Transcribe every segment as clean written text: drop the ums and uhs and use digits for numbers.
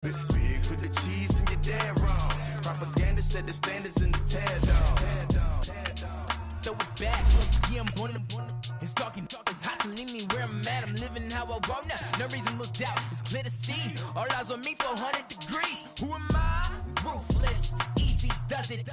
Big for the cheese and you're dead wrong. Propaganda set the standards in the tear down. Throw it back, yeah, I'm on the. It's talking, it's hustling me where I'm at. I'm living how I want now. No reason to doubt, it's clear to see. All eyes on me, 400 degrees. Who am I? Ruthless, easy, does it.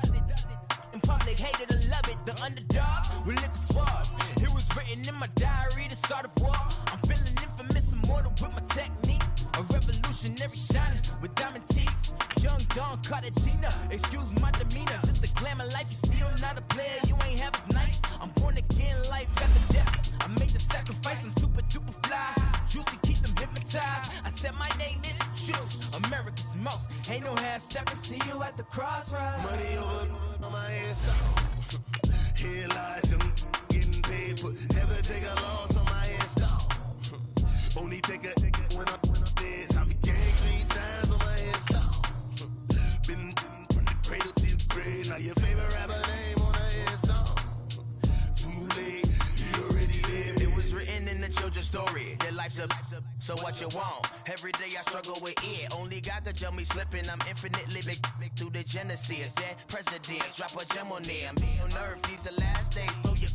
In public, hate it or love it. The underdogs with liquor swabs. It was written in my diary to start a war. I'm feeling infamous, immortal with my technique. A revolutionary shining with diamond teeth. Young Don Cartagena, excuse my demeanor. This the glamour life, you still not a player. You ain't half as nice. I'm born again, life after death. I made the sacrifice, I'm super duper fly. Juicy, keep them hypnotized. I said my name is Juice, America's most. Ain't no half stepping, see you at the crossroads. Money over on my headstone. Here lies them getting paid for. Never take a loss on my headstone. Only take a when I'm dead. I be ganked 3 times on my headstone. Been from the cradle to the grave. Now your favorite rapper name on a headstone. Too late, you already there. It was written in the children's story. Their life's a so what you want? Every day I struggle with it. Only God could jump me slipping. I'm infinitely big through the genesis. That presidents drop a gem on them. On earth, these the last days. Throw your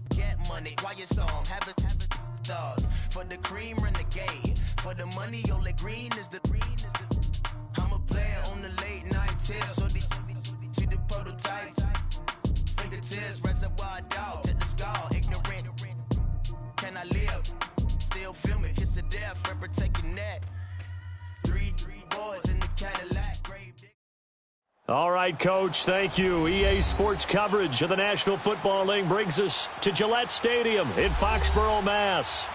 get money, quiet storm. Have a thoughts for the cream renegade. For the money, only green is the. I'm a player on the late night tip. So these see the prototype. Fingertips, reservoir dog to the skull. Ignorant. Can I live? Still film it. Kiss to death. For protect your neck. Three boys in the Cadillac. All right, Coach, thank you. EA Sports coverage of the National Football League brings us to Gillette Stadium in Foxborough, Mass.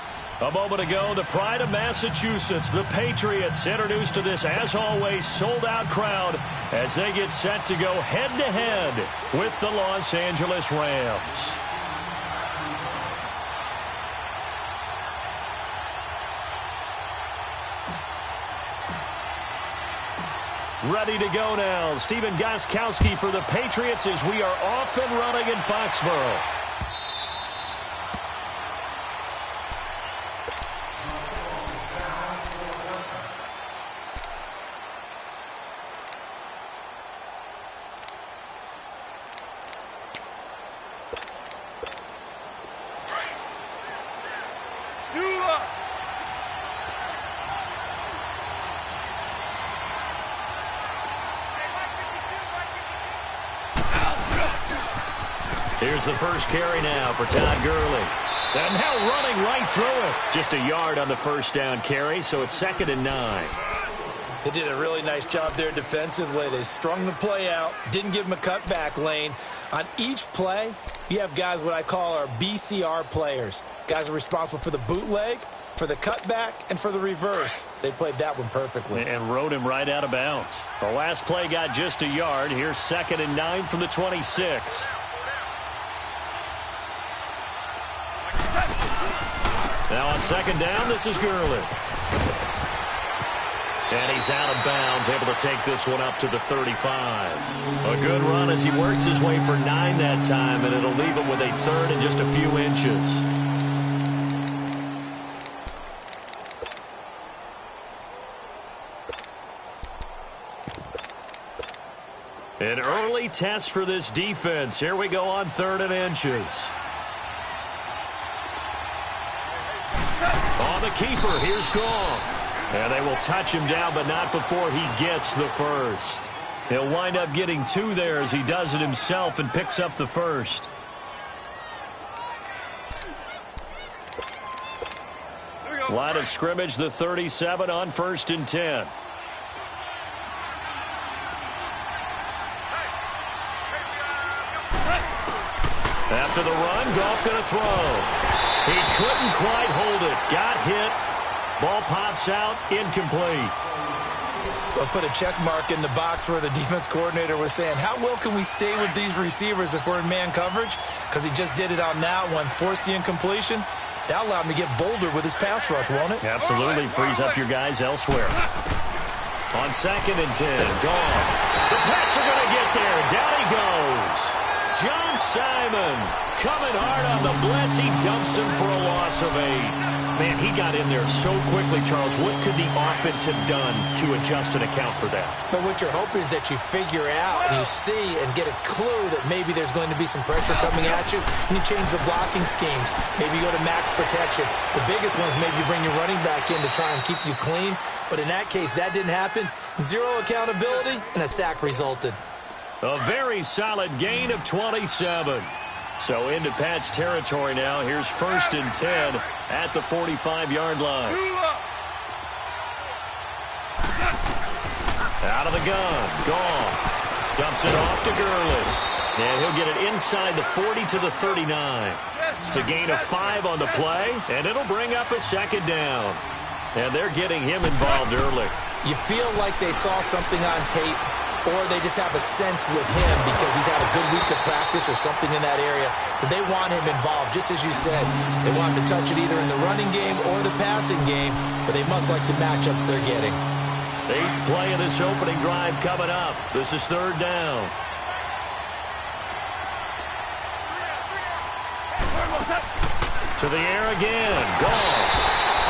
A moment ago, the pride of Massachusetts, the Patriots, introduced to this, as always, sold-out crowd as they get set to go head-to-head with the Los Angeles Rams. Ready to go now. Stephen Gostkowski for the Patriots as we are off and running in Foxborough. Here's the first carry now for Todd Gurley. And now running right through it. Just a yard on the first down carry, so it's 2nd and 9. They did a really nice job there defensively. They strung the play out, didn't give him a cutback lane. On each play, you have guys what I call our BCR players. Guys are responsible for the bootleg, for the cutback, and for the reverse. They played that one perfectly. And rode him right out of bounds. The last play got just a yard. Here's 2nd and 9 from the 26. Now on 2nd down, this is Gurley. And he's out of bounds, able to take this one up to the 35. A good run as he works his way for 9 that time, and it'll leave him with a 3rd and just a few inches. An early test for this defense. Here we go on 3rd and inches. On the keeper, here's Goff. And they will touch him down, but not before he gets the first. He'll wind up getting 2 there as he does it himself and picks up the first. Line of scrimmage, the 37 on 1st and 10. After the run, Goff going to throw. He couldn't quite hold it. Got hit. Ball pops out. Incomplete. We'll put a check mark in the box where the defense coordinator was saying, how well can we stay with these receivers if we're in man coverage? Because he just did it on that one. Force the incompletion. That allowed him to get bolder with his pass rush, won't it? Absolutely. Frees up your guys elsewhere. On 2nd and 10. Goff. The Pats are going to get there. Down he goes. John Simon coming hard on the blitz. He dumps him for a loss of 8. Man, he got in there so quickly, Charles. What could the offense have done to adjust and account for that? But what you're hoping is that you figure out and you see and get a clue that maybe there's going to be some pressure coming at you, and you change the blocking schemes. Maybe you go to max protection. The biggest one is maybe you bring your running back in to try and keep you clean. But in that case, that didn't happen. Zero accountability, and a sack resulted. A very solid gain of 27. So into Pat's territory now. Here's 1st and 10 at the 45-yard line. Out of the gun. Goff dumps it off to Gurley. And he'll get it inside the 40 to the 39. It's a gain of 5 on the play, and it'll bring up a 2nd down. And they're getting him involved early. You feel like they saw something on tape, or they just have a sense with him because he's had a good week of practice or something in that area that they want him involved. Just as you said, they want him to touch it either in the running game or the passing game, but they must like the matchups they're getting. 8th play of this opening drive coming up. This is 3rd down. To the air again. Goff.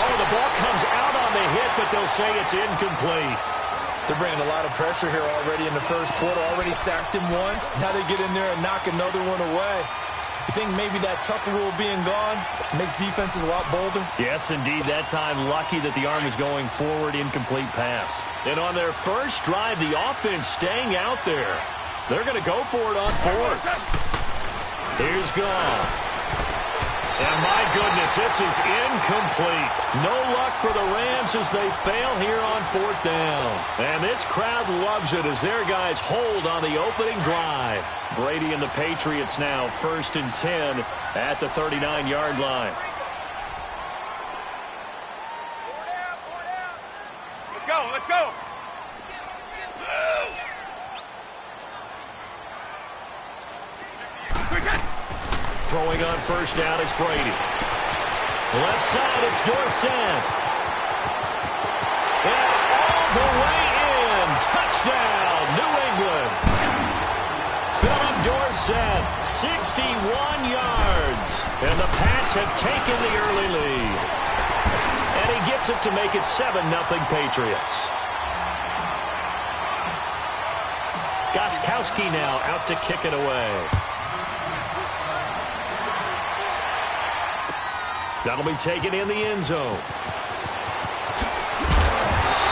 Oh, the ball comes out on the hit, but they'll say it's incomplete. They're bringing a lot of pressure here already in the first quarter. Already sacked him once. Now they get in there and knock another one away. You think maybe that Tucker rule being gone makes defenses a lot bolder? Yes, indeed. That time, lucky that the arm was going forward, incomplete pass. And on their first drive, the offense staying out there. They're going to go for it on 4th. Here's Goff. And my goodness, this is incomplete. No luck for the Rams as they fail here on 4th down. And this crowd loves it as their guys hold on the opening drive. Brady and the Patriots now 1st and 10 at the 39-yard line. Let's go, let's go. Throwing on 1st down is Brady. Left side, it's Dorsett. And all the way in. Touchdown, New England. Philip Dorsett, 61 yards. And the Pats have taken the early lead. And he gets it to make it 7-0 Patriots. Gostkowski now out to kick it away. That'll be taken in the end zone.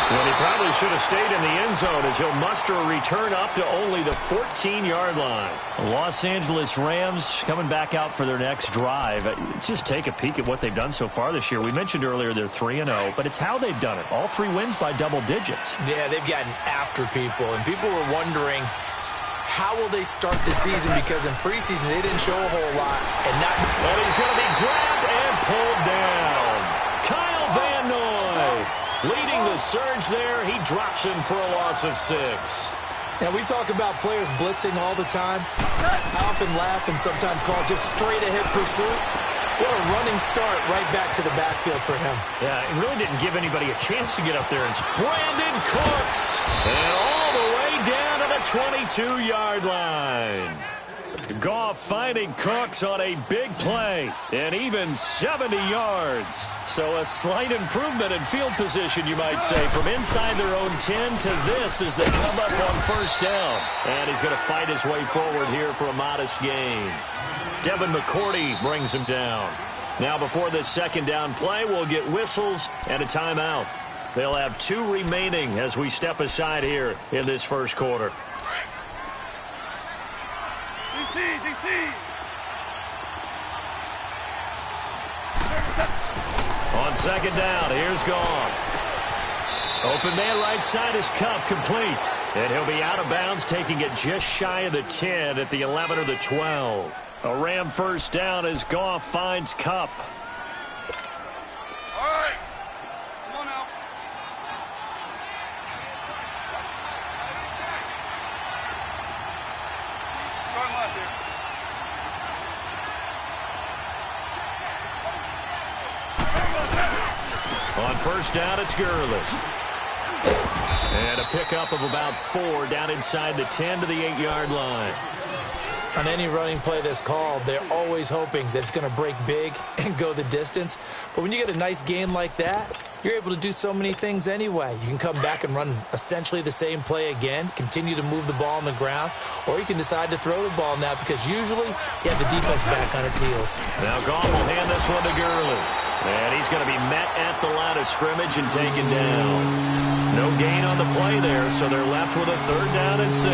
Well, he probably should have stayed in the end zone as he'll muster a return up to only the 14-yard line. Los Angeles Rams coming back out for their next drive. Let's just take a peek at what they've done so far this year. We mentioned earlier they're 3-0, but it's how they've done it. All 3 wins by double digits. Yeah, they've gotten after people, and people were wondering how will they start the season because in preseason they didn't show a whole lot. And he's going to be grabbed and pulled down. Kyle Van Noy leading the surge there. He drops him for a loss of 6. Now, we talk about players blitzing all the time. I often laugh and sometimes call it just straight-ahead pursuit. What a running start right back to the backfield for him. Yeah, it really didn't give anybody a chance to get up there. It's Brandon Cooks. And all the way down to the 22-yard line. Goff finding Cooks on a big play, and even 70 yards. So a slight improvement in field position, you might say, from inside their own 10 to this as they come up on 1st down. And he's going to fight his way forward here for a modest gain. Devin McCourty brings him down. Now before this 2nd down play, we'll get whistles and a timeout. They'll have 2 remaining as we step aside here in this first quarter. DC. On 2nd down, here's Goff. Open man right side is Kupp, complete. And he'll be out of bounds, taking it just shy of the 10 at the 11 or the 12. A Ram 1st down as Goff finds Kupp. All right. Come on now. Start left here. On 1st down, it's Gurley. And a pickup of about 4 down inside the 10 to the 8-yard line. On any running play that's called, they're always hoping that it's going to break big and go the distance. But when you get a nice game like that, you're able to do so many things anyway. You can come back and run essentially the same play again, continue to move the ball on the ground, or you can decide to throw the ball now because usually you have the defense back on its heels. Now Goff will hand this one to Gurley. And he's going to be met at the line of scrimmage and taken down. No gain on the play there, so they're left with a 3rd down and 6.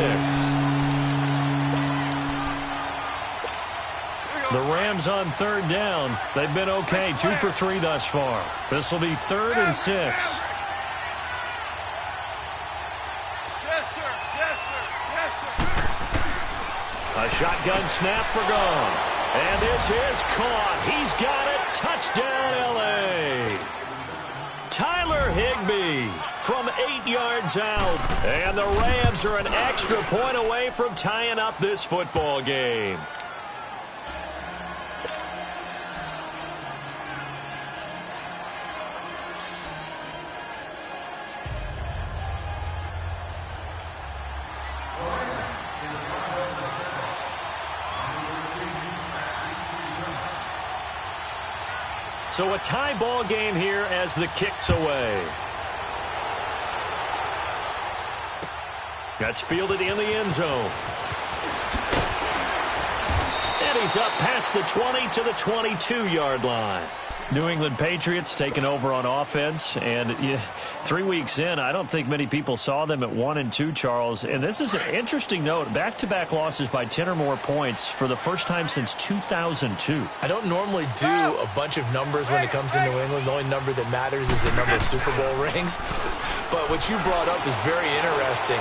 The Rams on 3rd down. They've been okay, 2 for 3 thus far. This will be 3rd and 6. Yes, sir. Yes, sir. Yes, sir. A shotgun snap for Goff. And this is caught. He's got it. Touchdown, L.A. Tyler Higbee from 8 yards out. And the Rams are an extra point away from tying up this football game. So a tie ball game here as the kick's away. That's fielded in the end zone. And he's up past the 20 to the 22-yard line. New England Patriots taking over on offense, and 3 weeks in, I don't think many people saw them at 1-2, Charles. And this is an interesting note: back-to-back losses by 10 or more points for the first time since 2002. I don't normally do a bunch of numbers when it comes to New England. The only number that matters is the number of Super Bowl rings. But what you brought up is very interesting.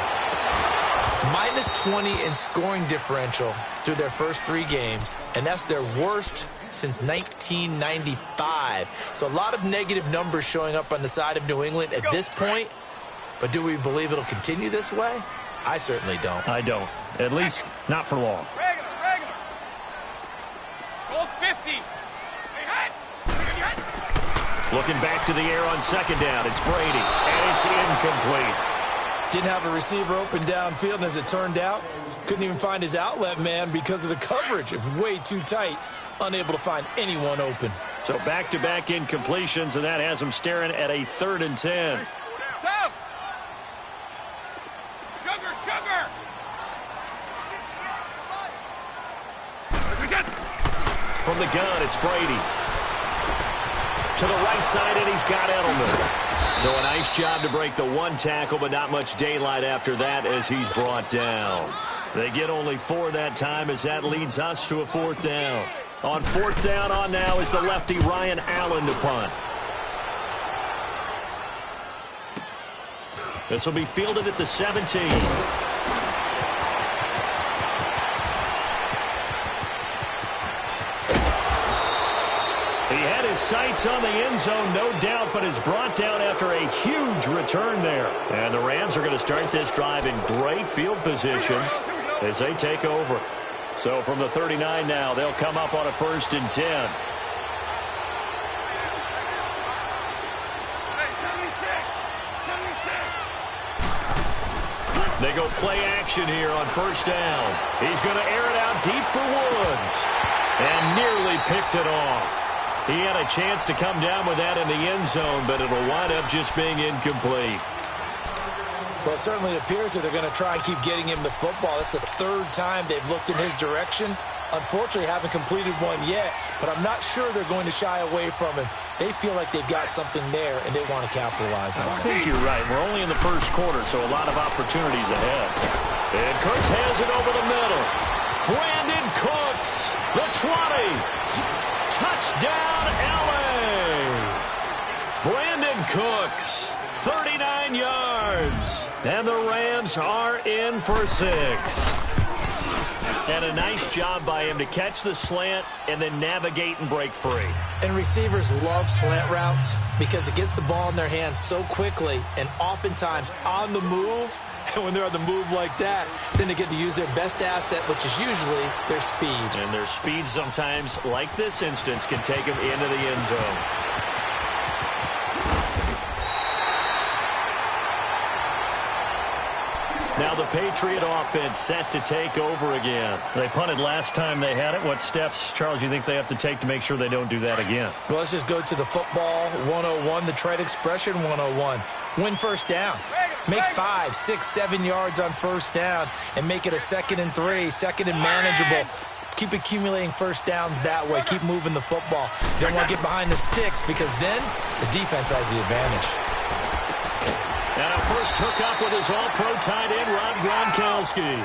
Minus 20 in scoring differential through their first 3 games, and that's their worst since 1995. So a lot of negative numbers showing up on the side of New England at this point. But do we believe it'll continue this way? I certainly don't. I don't. At least not for long. Regular. Goal 50. Looking back to the air on 2nd down. It's Brady, and it's incomplete. Didn't have a receiver open downfield, and as it turned out, couldn't even find his outlet man because of the coverage. It was way too tight. Unable to find anyone open. So back-to-back incompletions, and that has him staring at a 3rd and 10. Tough. Sugar. From the gun, it's Brady. To the right side, and he's got Edelman. So a nice job to break the 1 tackle, but not much daylight after that as he's brought down. They get only 4 that time as that leads us to a 4th down. On 4th down on now is the lefty Ryan Allen to punt. This will be fielded at the 17. He had his sights on the end zone, no doubt, but is brought down after a huge return there. And the Rams are going to start this drive in great field position as they take over. So from the 39 now, they'll come up on a 1st and 10. They go play action here on 1st down. He's going to air it out deep for Woods. And nearly picked it off. He had a chance to come down with that in the end zone, but it'll wind up just being incomplete. Well, it certainly appears that they're going to try and keep getting him the football. That's the 3rd time they've looked in his direction. Unfortunately, haven't completed one yet, but I'm not sure they're going to shy away from him. They feel like they've got something there, and they want to capitalize on it. I think you're right. We're only in the 1st quarter, so a lot of opportunities ahead. And Cooks has it over the middle. Brandon Cooks, the 20. Touchdown, L.A. Brandon Cooks, 39 yards. And the Rams are in for 6. And a nice job by him to catch the slant and then navigate and break free. And receivers love slant routes because it gets the ball in their hands so quickly and oftentimes on the move. And when they're on the move like that, then they get to use their best asset, which is usually their speed. And their speed sometimes, like this instance, can take them into the end zone. Now the Patriot offense set to take over again. They punted last time they had it. What steps, Charles, you think they have to take to make sure they don't do that again? Well, let's just go to the football 101, the trade expression 101. Win first down. Make 5, 6, 7 yards on first down and make it a 2nd and 3, 2nd and manageable. Keep accumulating first downs that way. Keep moving the football. You don't want to get behind the sticks because then the defense has the advantage. And a first hookup with his all-pro tight end, Rob Gronkowski.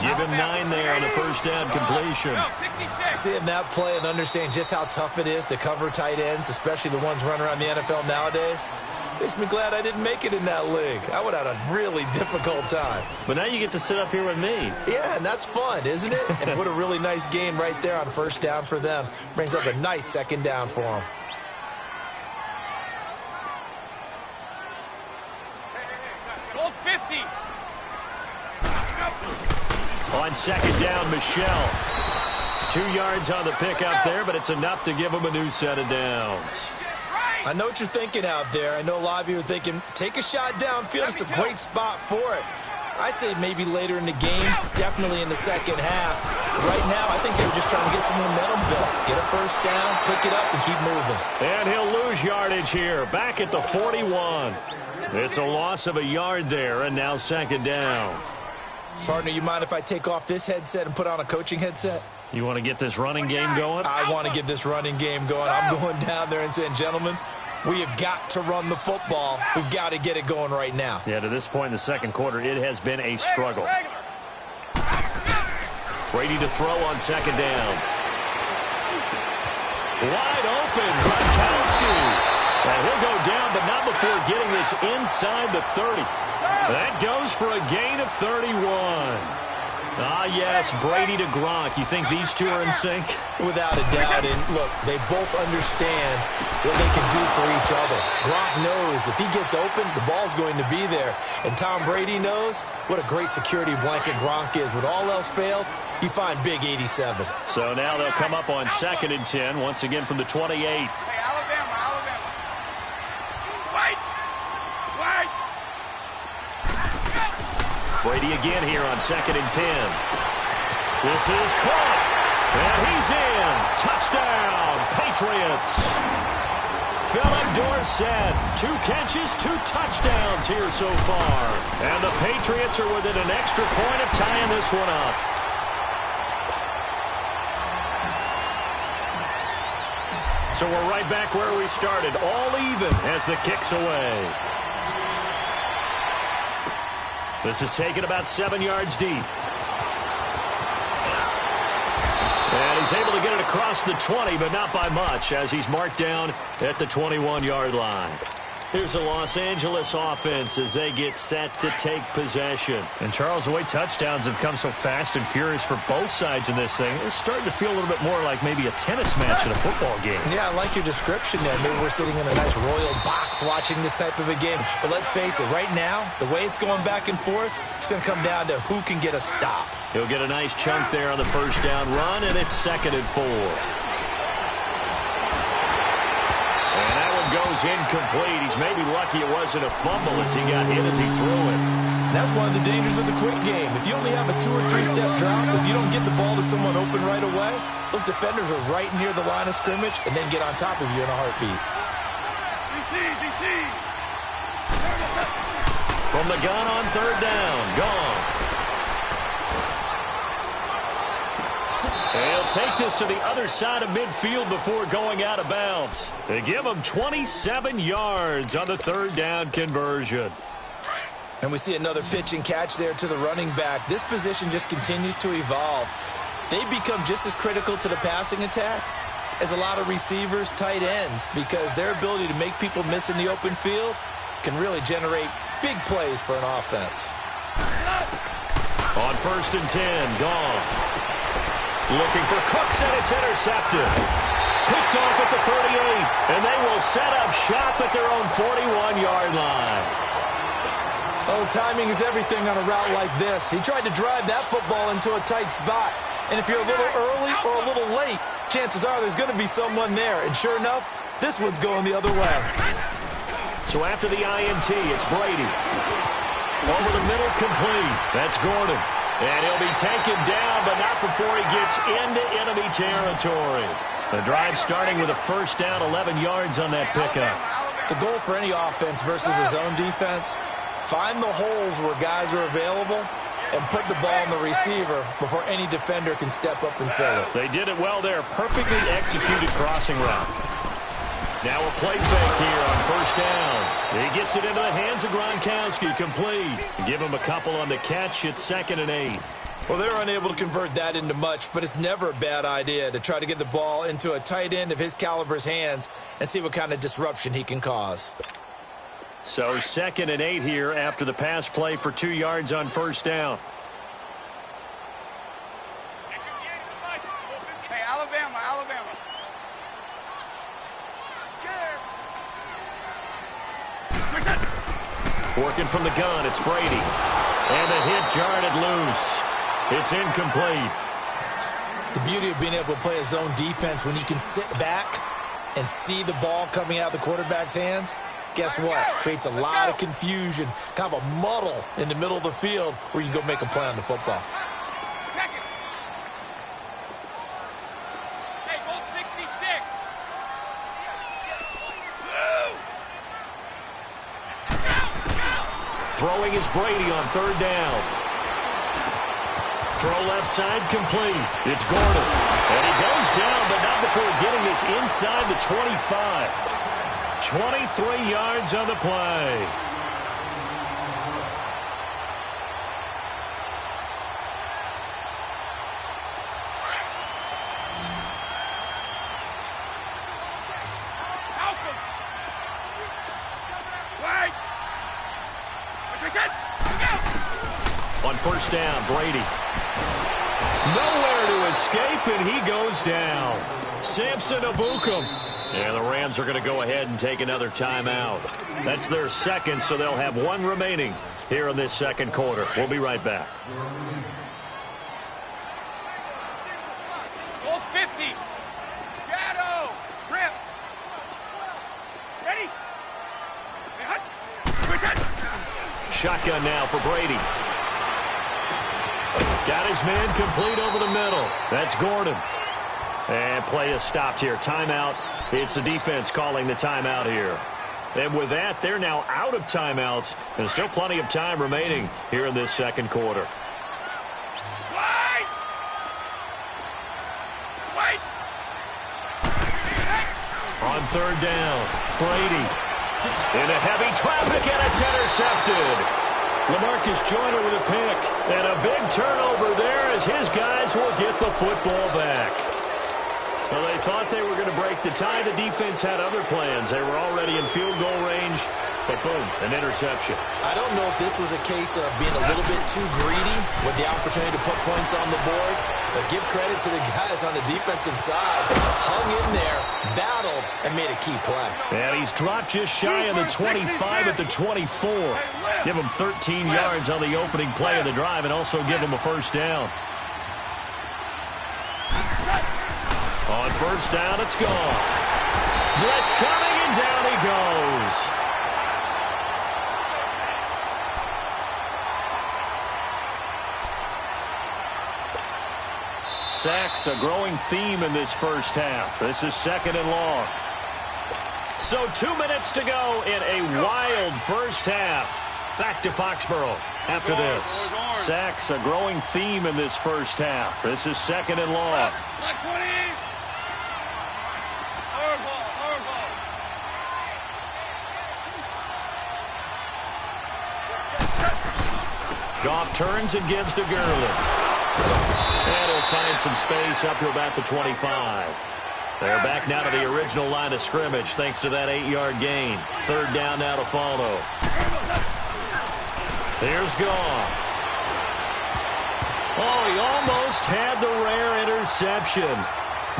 Give him 9 there on the first down completion. Seeing that play and understanding just how tough it is to cover tight ends, especially the ones running around the NFL nowadays, makes me glad I didn't make it in that league. I would have had a really difficult time. But now you get to sit up here with me. Yeah, and that's fun, isn't it? And what a really nice gain right there on first down for them. Brings up a nice 2nd down for them. Goal 50. On 2nd down, Michelle. 2 yards on the pickup there, but it's enough to give them a new set of downs. I know what you're thinking out there. I know a lot of you are thinking, take a shot downfield. It's a great spot for it. I'd say maybe later in the game, definitely in the second half. Right now, I think they were just trying to get some momentum built. Get a first down, pick it up, and keep moving. And he'll lose yardage here, back at the 41. It's a loss of a yard there, and now 2nd down. Partner, you mind if I take off this headset and put on a coaching headset? You want to get this running game going? I want to get this running game going. I'm going down there and saying, gentlemen, we have got to run the football. We've got to get it going right now. Yeah, to this point in the second quarter, it has been a struggle. Brady to throw on 2nd down. Wide open, Gronkowski. And he'll go down, but not before getting this inside the 30. That goes for a gain of 31. Ah, yes, Brady to Gronk. You think these two are in sync? Without a doubt. And, look, they both understand what they can do for each other. Gronk knows if he gets open, the ball's going to be there. And Tom Brady knows what a great security blanket Gronk is. When all else fails, you find big 87. So now they'll come up on 2nd and 10, once again from the 28. Hey, Alabama. White. Brady again here on 2nd and 10. This is caught. And he's in. Touchdown, Patriots. Philip Dorsett, 2 catches, 2 touchdowns here so far. And the Patriots are within an extra point of tying this one up. So we're right back where we started, all even as the kick's away. This is taken about 7 yards deep. And he's able to get it across the 20, but not by much, as he's marked down at the 21-yard line. Here's the Los Angeles offense as they get set to take possession. And, Charles, the way touchdowns have come so fast and furious for both sides in this thing, it's starting to feel a little bit more like maybe a tennis match at a football game. Yeah, I like your description there. Maybe we're sitting in a nice royal box watching this type of a game. But let's face it, right now, the way it's going back and forth, it's going to come down to who can get a stop. He'll get a nice chunk there on the first down run, and it's 2nd and 4. Goes incomplete. He's maybe lucky it wasn't a fumble as he got hit as he threw it. That's one of the dangers of the quick game. If you only have a 2- or 3-step drop, if you don't get the ball to someone open right away, those defenders are right near the line of scrimmage and then get on top of you in a heartbeat. DC. From the gun on 3rd down. Gone. They'll take this to the other side of midfield before going out of bounds. They give them 27 yards on the 3rd down conversion. And we see another pitch and catch there to the running back. This position just continues to evolve. They become just as critical to the passing attack as a lot of receivers, tight ends, because their ability to make people miss in the open field can really generate big plays for an offense. On 1st and 10, Goff. Looking for Cooks, and it's intercepted. Picked off at the 38, and they will set up shop at their own 41-yard line. Oh, timing is everything on a route like this. He tried to drive that football into a tight spot. And if you're a little early or a little late, chances are there's going to be someone there. And sure enough, this one's going the other way. So after the INT, it's Brady. Over the middle, complete. That's Gordon. And he'll be taken down, but not before he gets into enemy territory. The drive starting with a first down, 11 yards on that pickup. The goal for any offense versus his own defense, find the holes where guys are available and put the ball in the receiver before any defender can step up and fill it. They did it well there. Perfectly executed crossing route. Now a play fake here on first down. He gets it into the hands of Gronkowski, complete. Give him a couple on the catch. It's 2nd and 8. Well, they're unable to convert that into much, but it's never a bad idea to try to get the ball into a tight end of his caliber's hands and see what kind of disruption he can cause. So 2nd and 8 here after the pass play for 2 yards on first down. Hey, Alabama. Working from the gun, it's Brady. And the hit jarred loose. It's incomplete. The beauty of being able to play a zone defense when you can sit back and see the ball coming out of the quarterback's hands, guess what? Creates a lot of confusion, kind of a muddle in the middle of the field where you can go make a play on the football. Hey, goal 66. Throwing is Brady on third down. Throw left side, complete. It's Gordon. And he goes down, but not before getting this inside the 25. 23 yards on the play. On first down, Brady. Nowhere to escape, and he goes down. Samson Abukum. And the Rams are going to go ahead and take another timeout. That's their second, so they'll have one remaining here in this second quarter. We'll be right back. Goal 50. Shadow. Grip. Ready? Shotgun now for Brady. Got his man complete over the middle. That's Gordon. And play is stopped here. Timeout. It's the defense calling the timeout here. And with that, they're now out of timeouts. There's still plenty of time remaining here in this second quarter. Wait! On third down, Brady. Into heavy traffic, and it's intercepted. LaMarcus Joyner with a pick. And a big turnover there as his guys will get the football back. Well, they thought they were going to break the tie. The defense had other plans. They were already in field goal range, but boom, an interception. I don't know if this was a case of being a little bit too greedy with the opportunity to put points on the board, but give credit to the guys on the defensive side. Hung in there, battled, and made a key play. And he's dropped just shy of the 25 at the 24. Give him 13 yards on the opening play of the drive and also give him a first down. On first down, it's gone. Blitz coming, and down he goes. Sacks, a growing theme in this first half. This is 2nd and long. So 2 minutes to go in a wild first half. Back to Foxborough after this. Sacks, a growing theme in this first half. This is 2nd and long. Black 20. Hard ball. Goff turns and gives to Gurley. And he'll find some space up to about the 25. They're back now to the original line of scrimmage thanks to that 8-yard gain. Third down now to follow. Here's Goff. Oh, he almost had the rare interception.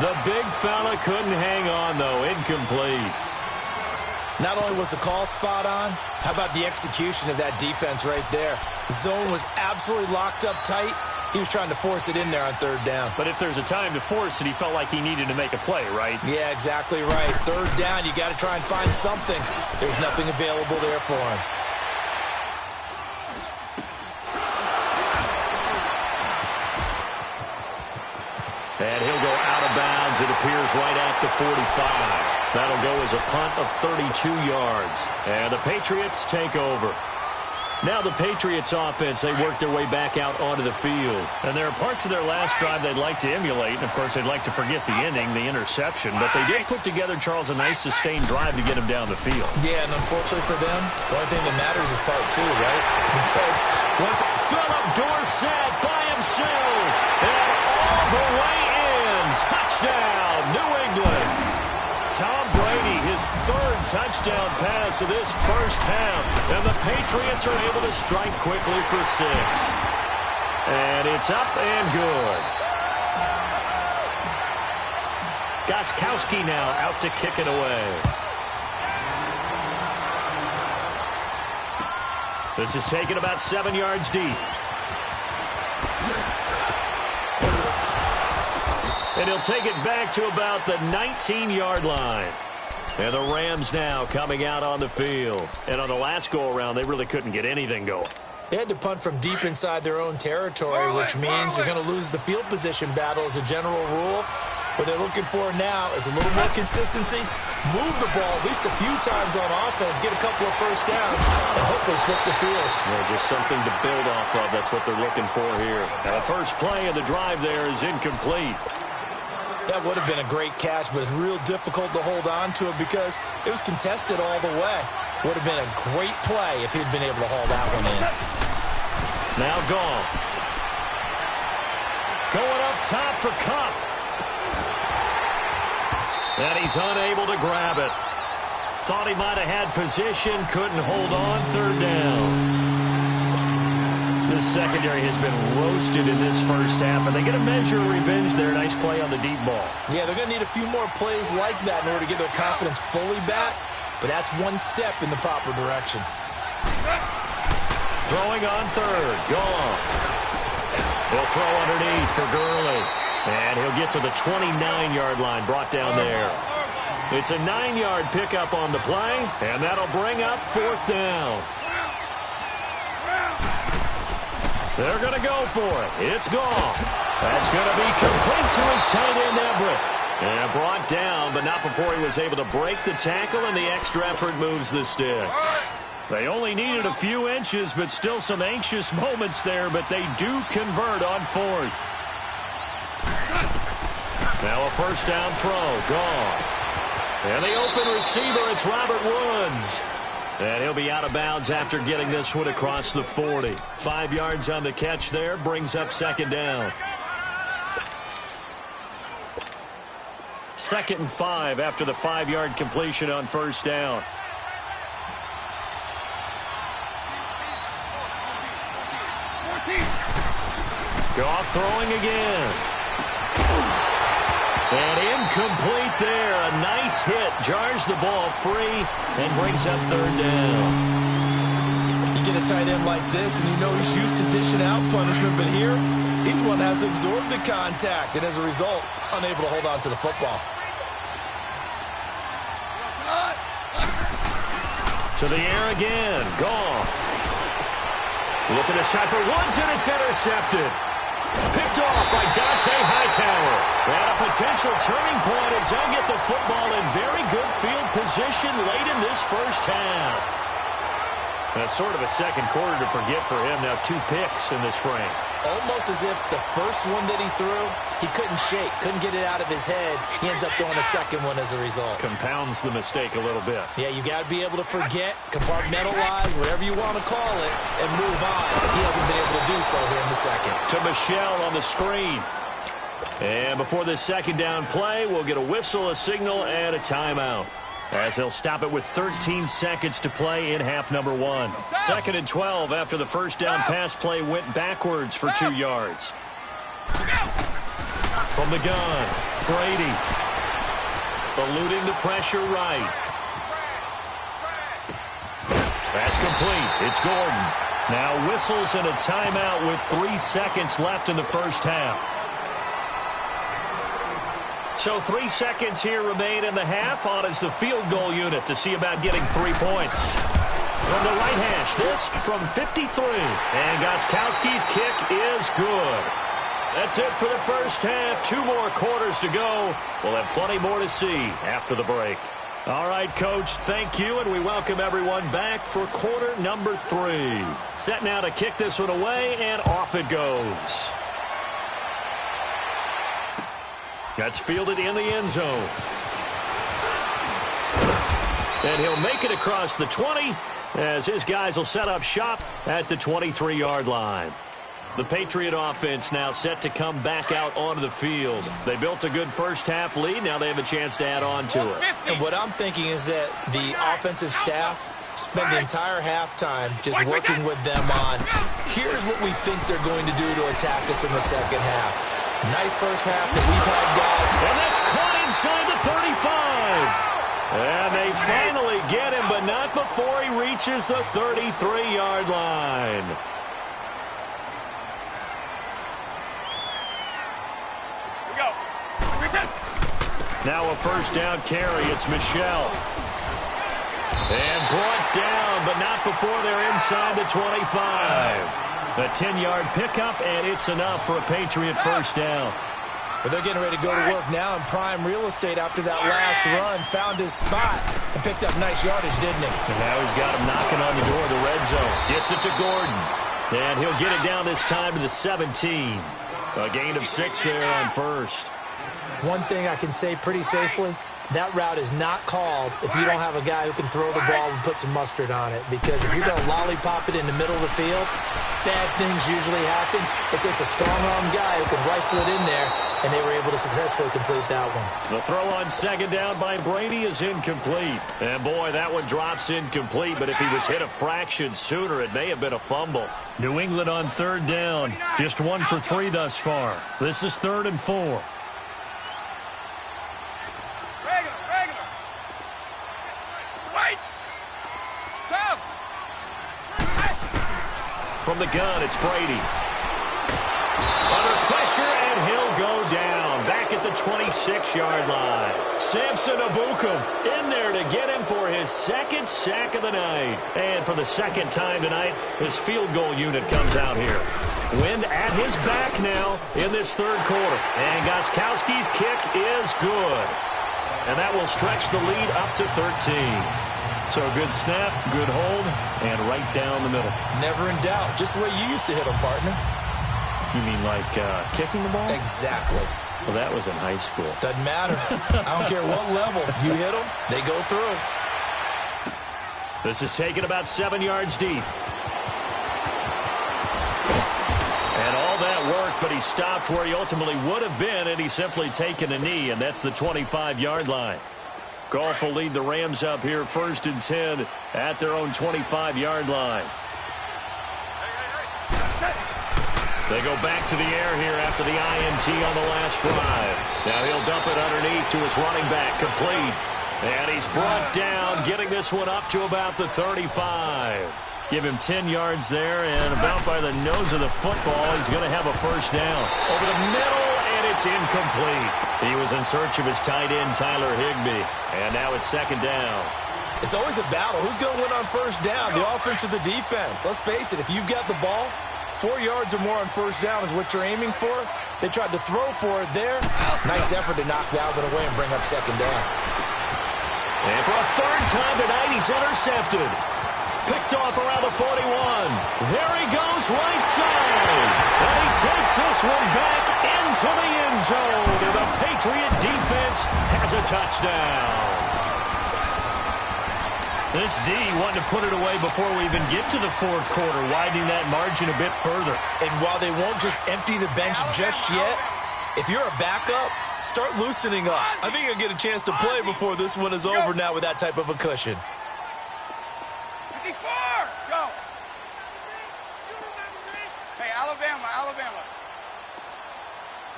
The big fella couldn't hang on, though. Incomplete. Not only was the call spot on, how about the execution of that defense right there? Zone was absolutely locked up tight. He was trying to force it in there on third down. But if there's a time to force it, he felt like he needed to make a play, right? Yeah, exactly right. Third down, you got to try and find something. There's nothing available there for him. And he'll go out of bounds, it appears, right at the 45. That'll go as a punt of 32 yards. And the Patriots take over. Now the Patriots offense, they work their way back out onto the field. And there are parts of their last drive they'd like to emulate. And, of course, they'd like to forget the ending, the interception. But they did put together, Charles, a nice sustained drive to get him down the field. Yeah, and unfortunately for them, the only thing that matters is part two, right? Because once Philip Dorsett by himself. And all the way in. Touchdown, New England. Tom Brady, his third touchdown pass of this first half. And the Patriots are able to strike quickly for 6. And it's up and good. Gostkowski now out to kick it away. This is taken about 7 yards deep. And he'll take it back to about the 19-yard line. And the Rams now coming out on the field. And on the last go-around, they really couldn't get anything going. they had to punt from deep inside their own territory, which means you're going to lose the field position battle as a general rule. What they're looking for now is a little more consistency, move the ball at least a few times on offense, get a couple of first downs, and hopefully flip the field. Yeah, just something to build off of. That's what they're looking for here. And the first play of the drive there is incomplete. That would have been a great catch, but it's real difficult to hold on to it because it was contested all the way. Would have been a great play if he'd been able to haul that one in. Now Gall. Going up top for Cup. And he's unable to grab it. Thought he might have had position, couldn't hold on, third down. This secondary has been roasted in this first half, but they get a measure of revenge there. Nice play on the deep ball. Yeah, they're going to need a few more plays like that in order to get their confidence fully back, but that's one step in the proper direction. Throwing on third, Goff. He'll throw underneath for Gurley. And he'll get to the 29-yard line, brought down there. It's a 9-yard pickup on the play, and that'll bring up fourth down. They're going to go for it. It's Goff. That's going to be complete to his tight end, Everett. And brought down, but not before he was able to break the tackle, and the extra effort moves the sticks. They only needed a few inches, but still some anxious moments there, but they do convert on fourth. Now a first down throw. Goff. And the open receiver, it's Robert Woods. And he'll be out of bounds after getting this one across the 40. 5 yards on the catch there, brings up second down. 2nd and 5 after the 5-yard completion on first down. Goff throwing again. And incomplete there. A nice hit. Jars the ball free and brings up third down. You get a tight end like this, and you know he's used to dishing out punishment, but here, he's one that has to absorb the contact, and as a result, unable to hold on to the football. To the air again. Goff. Looking this time for Woods, and it's intercepted. Picked off by Dante Hightower. And a potential turning point as they'll get the football in very good field position late in this first half. That's sort of a second quarter to forget for him. Now 2 picks in this frame. Almost as if the first one that he threw, he couldn't shake, couldn't get it out of his head. He ends up throwing a second one as a result. Compounds the mistake a little bit. Yeah, you got to be able to forget, compartmentalize, whatever you want to call it, and move on. He hasn't been able to do so here in the second. To Michelle on the screen. And before this second down play, we'll get a whistle, a signal, and a timeout. As they'll stop it with 13 seconds to play in half number 1. 2nd and 12 after the first down pass play went backwards for 2 yards. From the gun, Brady. Eluding the pressure right. That's complete. It's Gordon. Now whistles and a timeout with 3 seconds left in the first half. So 3 seconds here remain in the half. On is the field goal unit to see about getting 3 points. From the right hash, this from 53. And Gostkowski's kick is good. That's it for the first half. 2 more quarters to go. We'll have plenty more to see after the break. All right, Coach, thank you, and we welcome everyone back for quarter number 3. Set now to kick this one away, and off it goes. That's fielded in the end zone. And he'll make it across the 20 as his guys will set up shop at the 23-yard line. The Patriot offense now set to come back out onto the field. They built a good first-half lead. Now they have a chance to add on to it. And what I'm thinking is that the offensive staff spent the entire halftime just working with them on, here's what we think they're going to do to attack us in the second half. Nice first half that we've had, guys. And that's caught inside the 35. And they finally get him, but not before he reaches the 33-yard line. Now a first down carry. It's Michelle. And brought down, but not before they're inside the 25. A 10-yard pickup, and it's enough for a Patriot first down. But they're getting ready to go to work now in prime real estate after that last run. Found his spot and picked up nice yardage, didn't he? And now he's got him knocking on the door of the red zone. Gets it to Gordon. And he'll get it down this time to the 17. A gain of 6 there on first. One thing I can say pretty safely, that route is not called if you don't have a guy who can throw the ball and put some mustard on it. Because if you're going to lollipop it in the middle of the field, bad things usually happen. It takes a strong-arm guy who can rifle it in there, and they were able to successfully complete that one. The throw on second down by Brady is incomplete. And, boy, that one drops incomplete, but if he was hit a fraction sooner, it may have been a fumble. New England on third down. Just 1 for 3 thus far. This is 3rd and 4. From the gun, it's Brady. Under pressure, and he'll go down. Back at the 26-yard line. Samson Abukum in there to get him for his 2nd sack of the night. And for the 2nd time tonight, his field goal unit comes out here. Wind at his back now in this 3rd quarter. And Gostkowski's kick is good. And that will stretch the lead up to 13. So a good snap, good hold, and right down the middle. Never in doubt. Just the way you used to hit them, partner. You mean like kicking the ball? Exactly. Well, that was in high school. Doesn't matter. I don't care what level. You hit them, they go through. This is taken about 7 yards deep. And all that work, but he stopped where he ultimately would have been, and he's simply taken a knee, and that's the 25-yard line. Goff will lead the Rams up here 1st and 10 at their own 25-yard line. They go back to the air here after the INT on the last drive. Now he'll dump it underneath to his running back, complete. And he's brought down, getting this one up to about the 35. Give him 10 yards there, and about by the nose of the football, he's going to have a first down. Over the middle, and it's incomplete. He was in search of his tight end, Tyler Higbee. And now it's 2nd down. It's always a battle. Who's going to win on first down, the offense or the defense? Let's face it, if you've got the ball, 4 yards or more on first down is what you're aiming for. They tried to throw for it there. Nice effort to knock that one away and bring up 2nd down. And for a 3rd time tonight, he's intercepted. Picked off around the 41. There he goes, right side. And he takes this one back into the end zone. And the Patriot defense has a touchdown. This D wanted to put it away before we even get to the 4th quarter, widening that margin a bit further. And while they won't just empty the bench just yet, if you're a backup, start loosening up. I think you'll get a chance to play before this one is over now with that type of a cushion. Go. Hey, Alabama.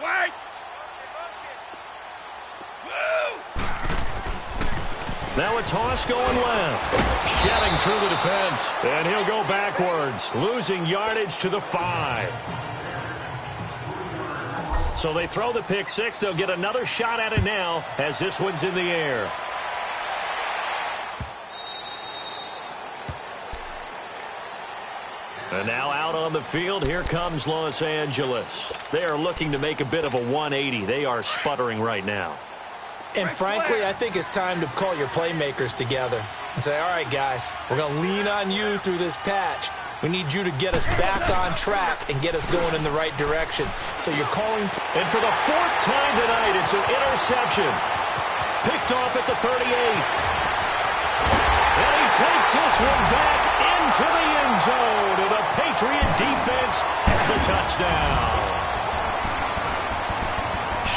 Wait. Woo! Now a toss going left. Shedding through the defense. And he'll go backwards, losing yardage to the 5. So they throw the pick 6. They'll get another shot at it now as this one's in the air. And now out on the field, here comes Los Angeles. They are looking to make a bit of a 180. They are sputtering right now. And frankly, I think it's time to call your playmakers together and say, all right, guys, we're going to lean on you through this patch. We need you to get us back on track and get us going in the right direction. So you're calling. And for the fourth time tonight, it's an interception. Picked off at the 38. And he takes this one back into the end zone. And the Patriot defense has a touchdown.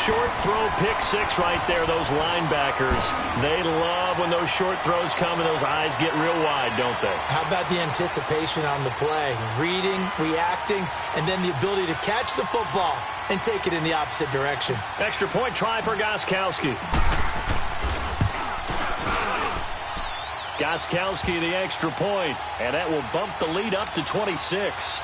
Short throw, pick six right there. Those linebackers, they love when those short throws come and those eyes get real wide, don't they? How about the anticipation on the play? Reading, reacting, and then the ability to catch the football and take it in the opposite direction. Extra point try for Gostkowski. Gostkowski the extra point, and that will bump the lead up to 26.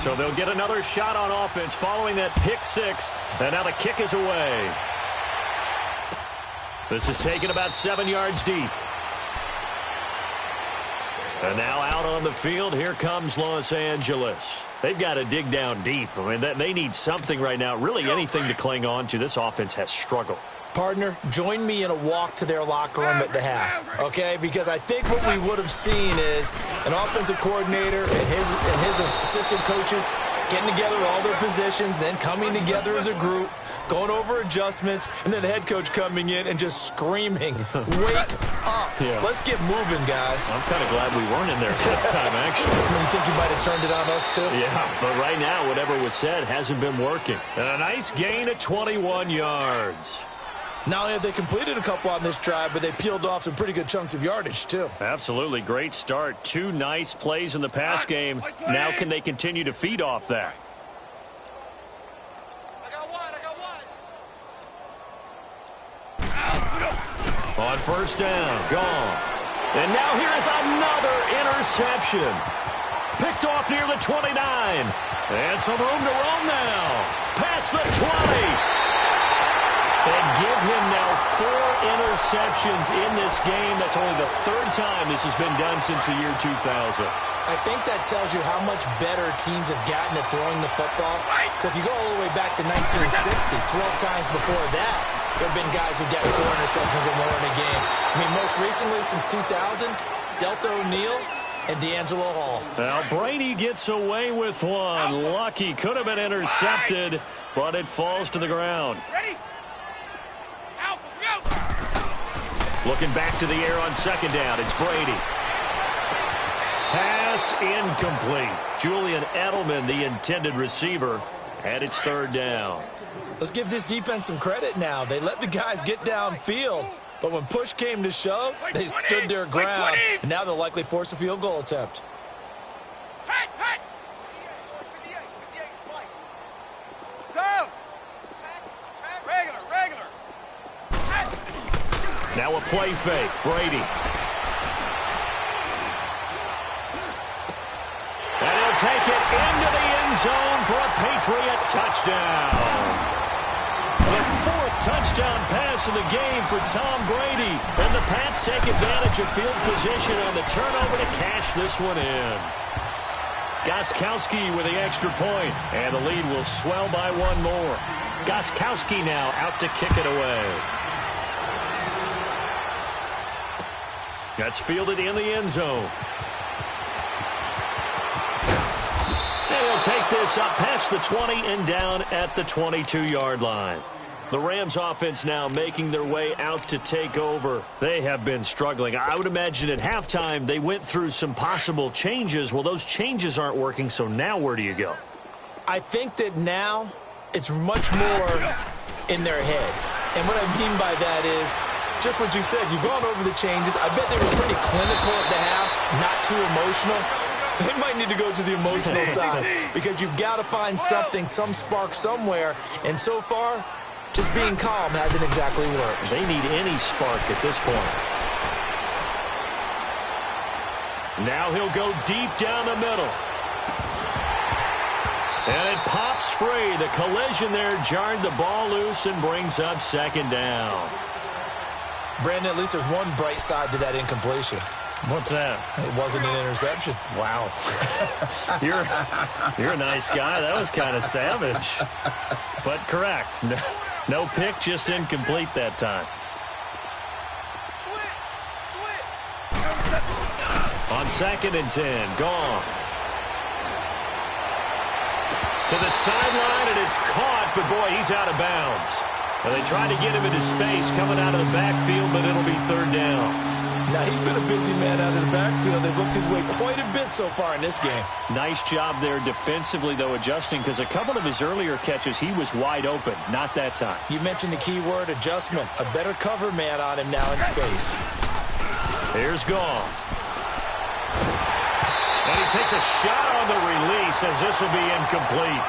So they'll get another shot on offense following that pick six. And now the kick is away. This is taken about 7 yards deep. And now out on the field, here comes Los Angeles. They've got to dig down deep. I mean, they need something right now, really anything to cling on to. This offense has struggled. Partner, join me in a walk to their locker room at the half, okay? Because I think what we would have seen is an offensive coordinator and his assistant coaches getting together all their positions, then coming together as a group, going over adjustments, and then the head coach coming in and just screaming, wake up. Yeah. Let's get moving, guys. I'm kind of glad we weren't in there at that time, actually. You think you might have turned it on us, too? Yeah, but right now, whatever was said hasn't been working. And a nice gain at 21 yards. Not only have they completed a couple on this drive, but they peeled off some pretty good chunks of yardage, too. Absolutely. Great start. 2 nice plays in the pass game. Now can they continue to feed off that? I got one. On first down, gone. And now here is another interception. Picked off near the 29. And some room to roam now. Past the 20. And give him now 4 interceptions in this game. That's only the 3rd time this has been done since the year 2000. I think that tells you how much better teams have gotten at throwing the football. So if you go all the way back to 1960, 12 times before that, there have been guys who've gotten 4 interceptions or more in a game. I mean, most recently, since 2000, Delta O'Neal and D'Angelo Hall. Now, Brady gets away with one. Lucky. Could have been intercepted, but it falls to the ground. Ready? Out, go! Looking back to the air on second down. It's Brady. Pass incomplete. Julian Edelman, the intended receiver, and it's 3rd down. Let's give this defense some credit now. They let the guys get downfield, but when push came to shove, they stood their ground, and now they'll likely force a field goal attempt. Hey, hey! So! Regular. Now a play fake. Brady. And he'll take it into the end zone for a Patriot touchdown. The 4th touchdown pass of the game for Tom Brady. And the Pats take advantage of field position on the turnover to cash this one in. Gostkowski with the extra point, and the lead will swell by 1 more. Gostkowski now out to kick it away. That's fielded in the end zone. And he'll take this up past the 20 and down at the 22-yard line. The Rams offense now making their way out to take over. They have been struggling. I would imagine at halftime they went through some possible changes. Well, those changes aren't working, so now where do you go? I think that now it's much more in their head. And what I mean by that is just what you said. You've gone over the changes. I bet they were pretty clinical at the half, not too emotional. They might need to go to the emotional side because you've got to find something, some spark somewhere. And so far, just being calm hasn't exactly worked. They need any spark at this point. Now he'll go deep down the middle. And it pops free. The collision there jarred the ball loose and brings up second down. Brandon, at least there's one bright side to that incompletion. What's that? It wasn't an interception. Wow. You're a nice guy. That was kind of savage. But correct. No pick, just incomplete that time. On 2nd and 10, Goff. To the sideline, and it's caught, but boy, he's out of bounds. Well, they tried to get him into space coming out of the backfield, but it'll be 3rd down. Now, he's been a busy man out of the backfield. They've looked his way quite a bit so far in this game. Nice job there defensively, though, adjusting, because a couple of his earlier catches, he was wide open. Not that time. You mentioned the key word, adjustment. A better cover man on him now in space. Here's Goff. And he takes a shot on the release as this will be incomplete.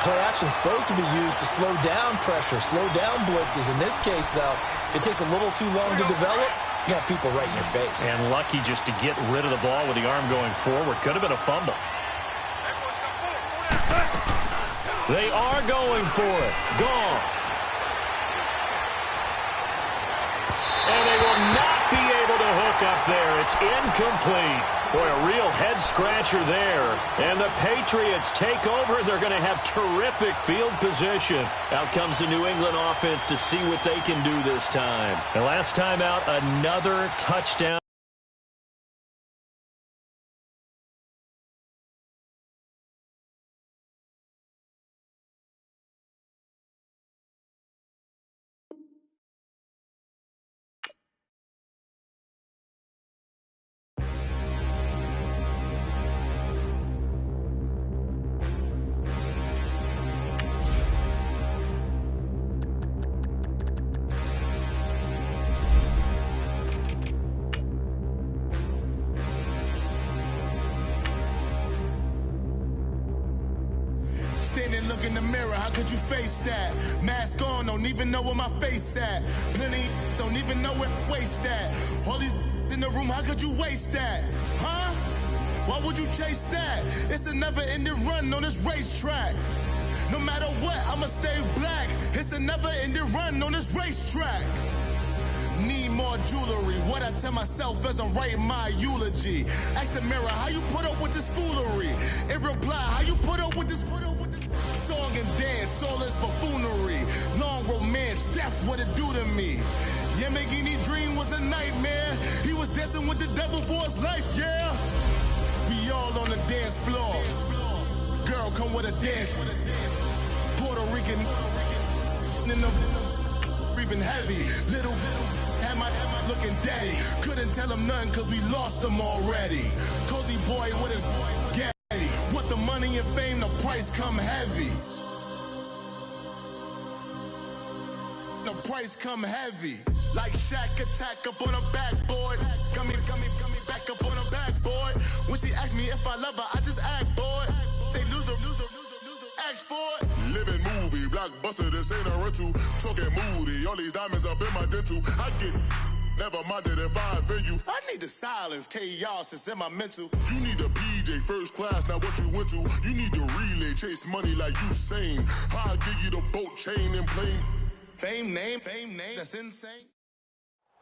Play action is supposed to be used to slow down pressure, slow down blitzes. In this case, though, if it takes a little too long to develop, you got people right in your face. And lucky just to get rid of the ball with the arm going forward. Could have been a fumble. They are going for it. Goff. And they will not be able to hook up there. It's incomplete. Boy, a real head-scratcher there. And the Patriots take over. They're going to have terrific field position. Out comes the New England offense to see what they can do this time. And last time out, another touchdown. Standing, look in the mirror, how could you face that? Mask on, don't even know where my face at. Plenty, don't even know where waste at. All these in the room, how could you waste that? Huh? Why would you chase that? It's a never-ending run on this racetrack. No matter what, I'ma stay black. It's a never-ending run on this racetrack. Need more jewelry. What I tell myself as I'm writing my eulogy. Ask the mirror, how you put up with this foolery? It reply, how you put up with this song and dance, all this buffoonery. Long romance, death, what it do to me? Yamagini dream was a nightmare. He was dancing with the devil for his life, yeah. We all on the dance floor. Girl, come with a dance. Puerto Rican in the breathing heavy. Little had my looking daddy. Couldn't tell him nothing cause we lost him already. Cozy boy with his gaddy. With the money and fame, the price come heavy. The price come heavy. Like Shaq attack up on a backboard. Gummy, back up on a backboard. When she asked me if I love her, I just act bored. Say loser, ask for it. Living movie, blockbuster, this ain't a rental. Talking moody, all these diamonds up in my dental. I get never minded if I offend you. I need the silence, chaos is in my mental. You need a PJ, first class, not what you went to. You need the relay, chase money like you sane. I'll give you the boat, chain, and plane. Fame name, that's insane.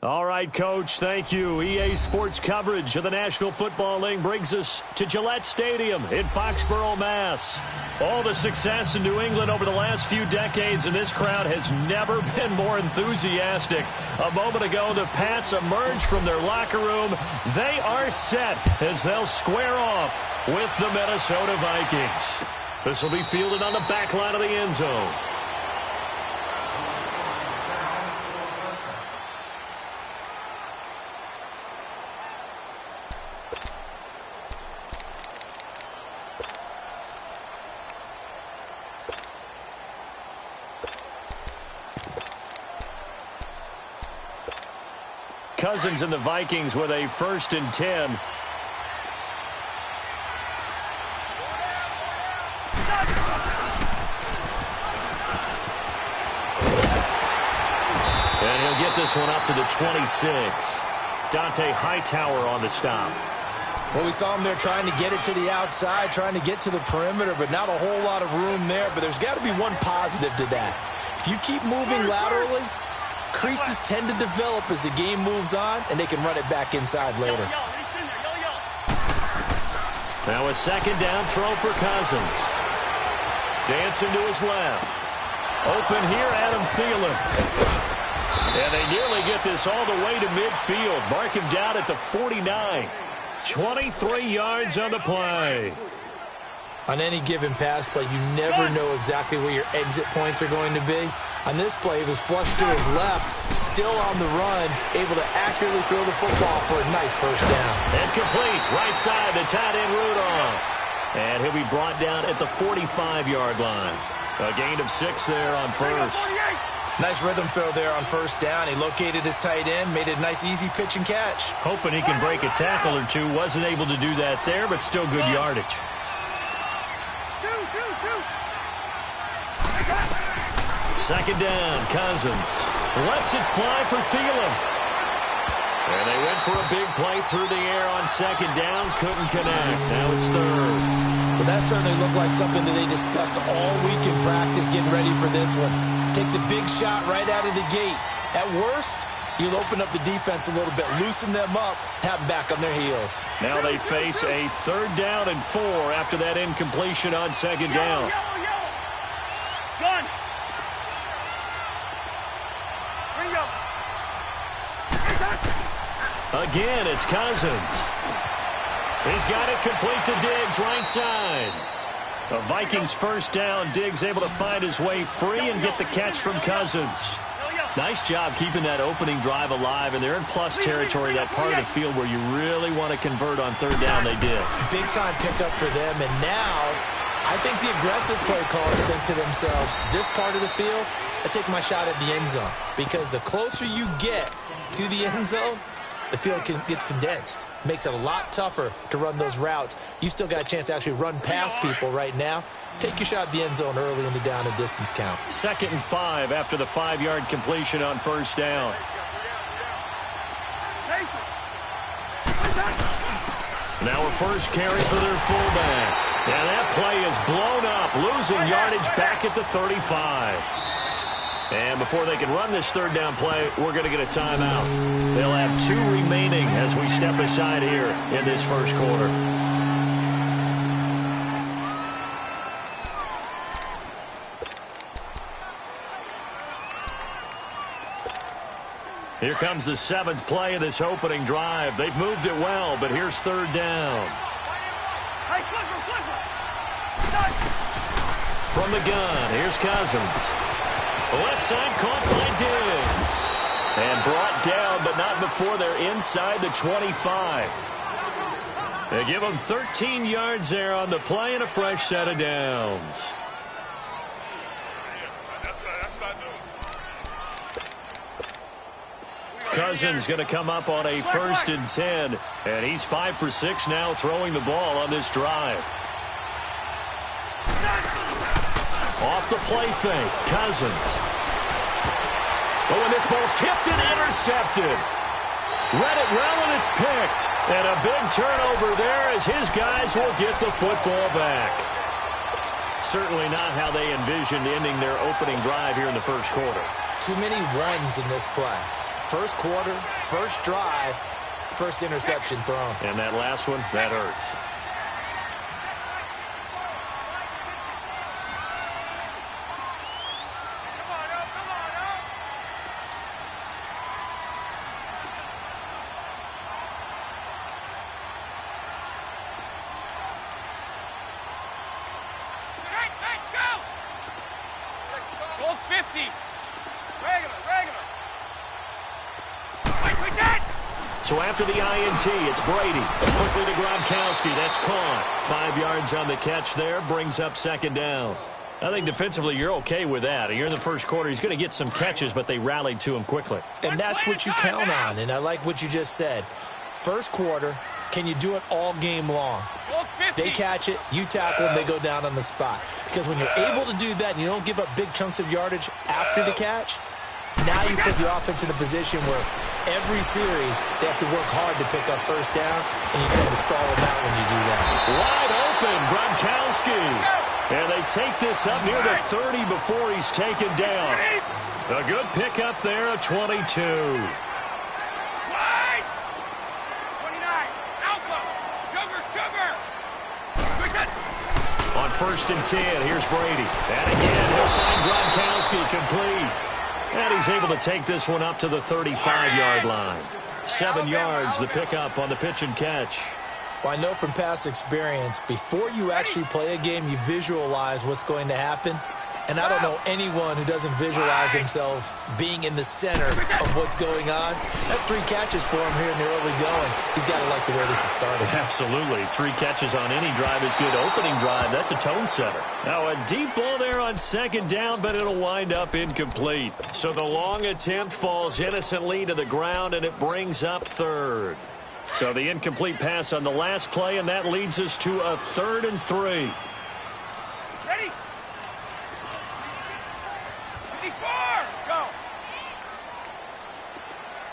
All right, Coach, thank you. EA Sports coverage of the National Football League brings us to Gillette Stadium in Foxborough, Mass. All the success in New England over the last few decades, and this crowd has never been more enthusiastic. A moment ago, the Pats emerged from their locker room. They are set as they'll square off with the Minnesota Vikings. This will be fielded on the back line of the end zone. Cousins and the Vikings with a 1st and 10. get this one up to the 26. Dante Hightower on the stop. Well, we saw him there trying to get it to the outside, trying to get to the perimeter, but not a whole lot of room there. But there's got to be one positive to that. If you keep moving laterally, creases tend to develop as the game moves on, and they can run it back inside later. Now a second down throw for Cousins. Dancing to his left. Open here, Adam Thielen. And they nearly get this all the way to midfield. Mark him down at the 49. 23 yards on the play. On any given pass play, you never know exactly where your exit points are going to be. On this play, he was flushed to his left, still on the run, able to accurately throw the football for a nice first down. And complete, right side, the tight end Rudolph. And he'll be brought down at the 45-yard line. A gain of 6 there on first. Nice rhythm throw there on first down. He located his tight end, made it a nice easy pitch and catch. Hoping he can break a tackle or two. Wasn't able to do that there, but still good yardage. Second down, Cousins lets it fly for Thielen. And they went for a big play through the air on second down. Couldn't connect. Now it's third. Well, that certainly looked like something that they discussed all week in practice getting ready for this one. Take the big shot right out of the gate. At worst, you'll open up the defense a little bit, loosen them up, have them back on their heels. Now they face a 3rd down and 4 after that incompletion on second down. Gun. Again, it's Cousins. He's got it complete to Diggs, right side. The Vikings first down. Diggs able to find his way free and get the catch from Cousins. Nice job keeping that opening drive alive, and they're in plus territory, that part of the field where you really want to convert on 3rd down. They did. Big time pickup for them, and now I think the aggressive play callers think to themselves, this part of the field, I take my shot at the end zone, because the closer you get to the end zone, the field gets condensed. Makes it a lot tougher to run those routes. You still got a chance to actually run past people right now. Take your shot at the end zone early in the down and distance count. 2nd and 5 after the 5-yard completion on first down. Now a first carry for their fullback. And that play is blown up, losing yardage back at the 35. And before they can run this 3rd down play, we're going to get a timeout. They'll have 2 remaining as we step aside here in this first quarter. Here comes the 7th play of this opening drive. They've moved it well, but here's 3rd down. From the gun, here's Cousins. Left side caught by Diggs. And brought down, but not before they're inside the 25. They give them 13 yards there on the play and a fresh set of downs. Cousins going to come up on a 1st and 10. And he's 5 for 6 now throwing the ball on this drive. Off the play fake, Cousins. Oh, and this ball's tipped and intercepted. Read it well, and it's picked. And a big turnover there as his guys will get the football back. Certainly not how they envisioned ending their opening drive here in the first quarter. Too many runs in this play. First quarter, first drive, first interception thrown. And that last one, that hurts. So after the INT, it's Brady. Quickly to Gronkowski. That's caught. 5 yards on the catch there. Brings up 2nd down. I think defensively you're okay with that. You're in the first quarter. He's going to get some catches, but they rallied to him quickly. And that's what you count on, and I like what you just said. First quarter, can you do it all game long? They catch it, you tackle them, they go down on the spot. Because when you're able to do that and you don't give up big chunks of yardage after the catch, Now you put the offense in a position where every series they have to work hard to pick up first downs, and you tend to stall them out when you do that. Wide open, Gronkowski. And they take this up near the 30 before he's taken down. A good pickup there, a 22. On 1st and 10, here's Brady. And again, he'll find Gronkowski complete. And he's able to take this one up to the 35-yard line. 7 yards, the pickup on the pitch and catch. Well, I know from past experience, before you actually play a game, you visualize what's going to happen. And I don't know anyone who doesn't visualize themselves being in the center of what's going on. That's 3 catches for him here in the early going. He's got to like the way this is starting. Absolutely. 3 catches on any drive is good. Opening drive, that's a tone setter. Now a deep ball there on 2nd down, but it'll wind up incomplete. So the long attempt falls innocently to the ground, and it brings up 3rd. So the incomplete pass on the last play, and that leads us to a 3rd and 3. Ready? 54! Go!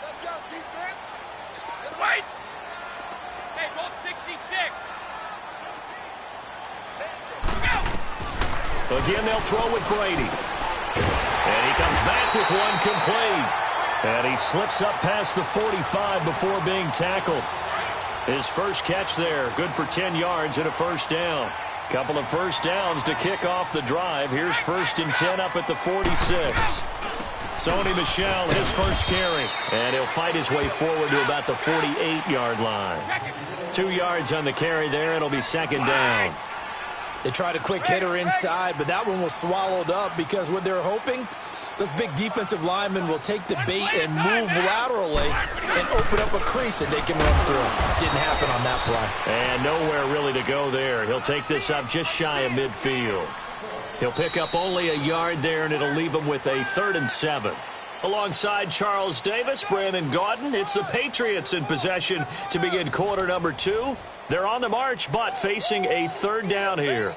Let's go, defense! Wait! Hey, hold 66! Go! Again, they'll throw with Brady. And he comes back with one complete. And he slips up past the 45 before being tackled. His first catch there, good for 10 yards and a 1st down. Couple of 1st downs to kick off the drive. Here's 1st and 10 up at the 46. Sony Michel, his first carry. And he'll fight his way forward to about the 48-yard line. 2 yards on the carry there. It'll be 2nd down. They tried a quick hitter inside, but that one was swallowed up because what they're hoping, those big defensive linemen will take the bait and move laterally and open up a crease that they can run through. Didn't happen on that play. And nowhere really to go there. He'll take this up just shy of midfield. He'll pick up only a yard there, and it'll leave him with a 3rd and 7. Alongside Charles Davis, Brandon Gaudin, it's the Patriots in possession to begin quarter number 2. They're on the march, but facing a 3rd down here.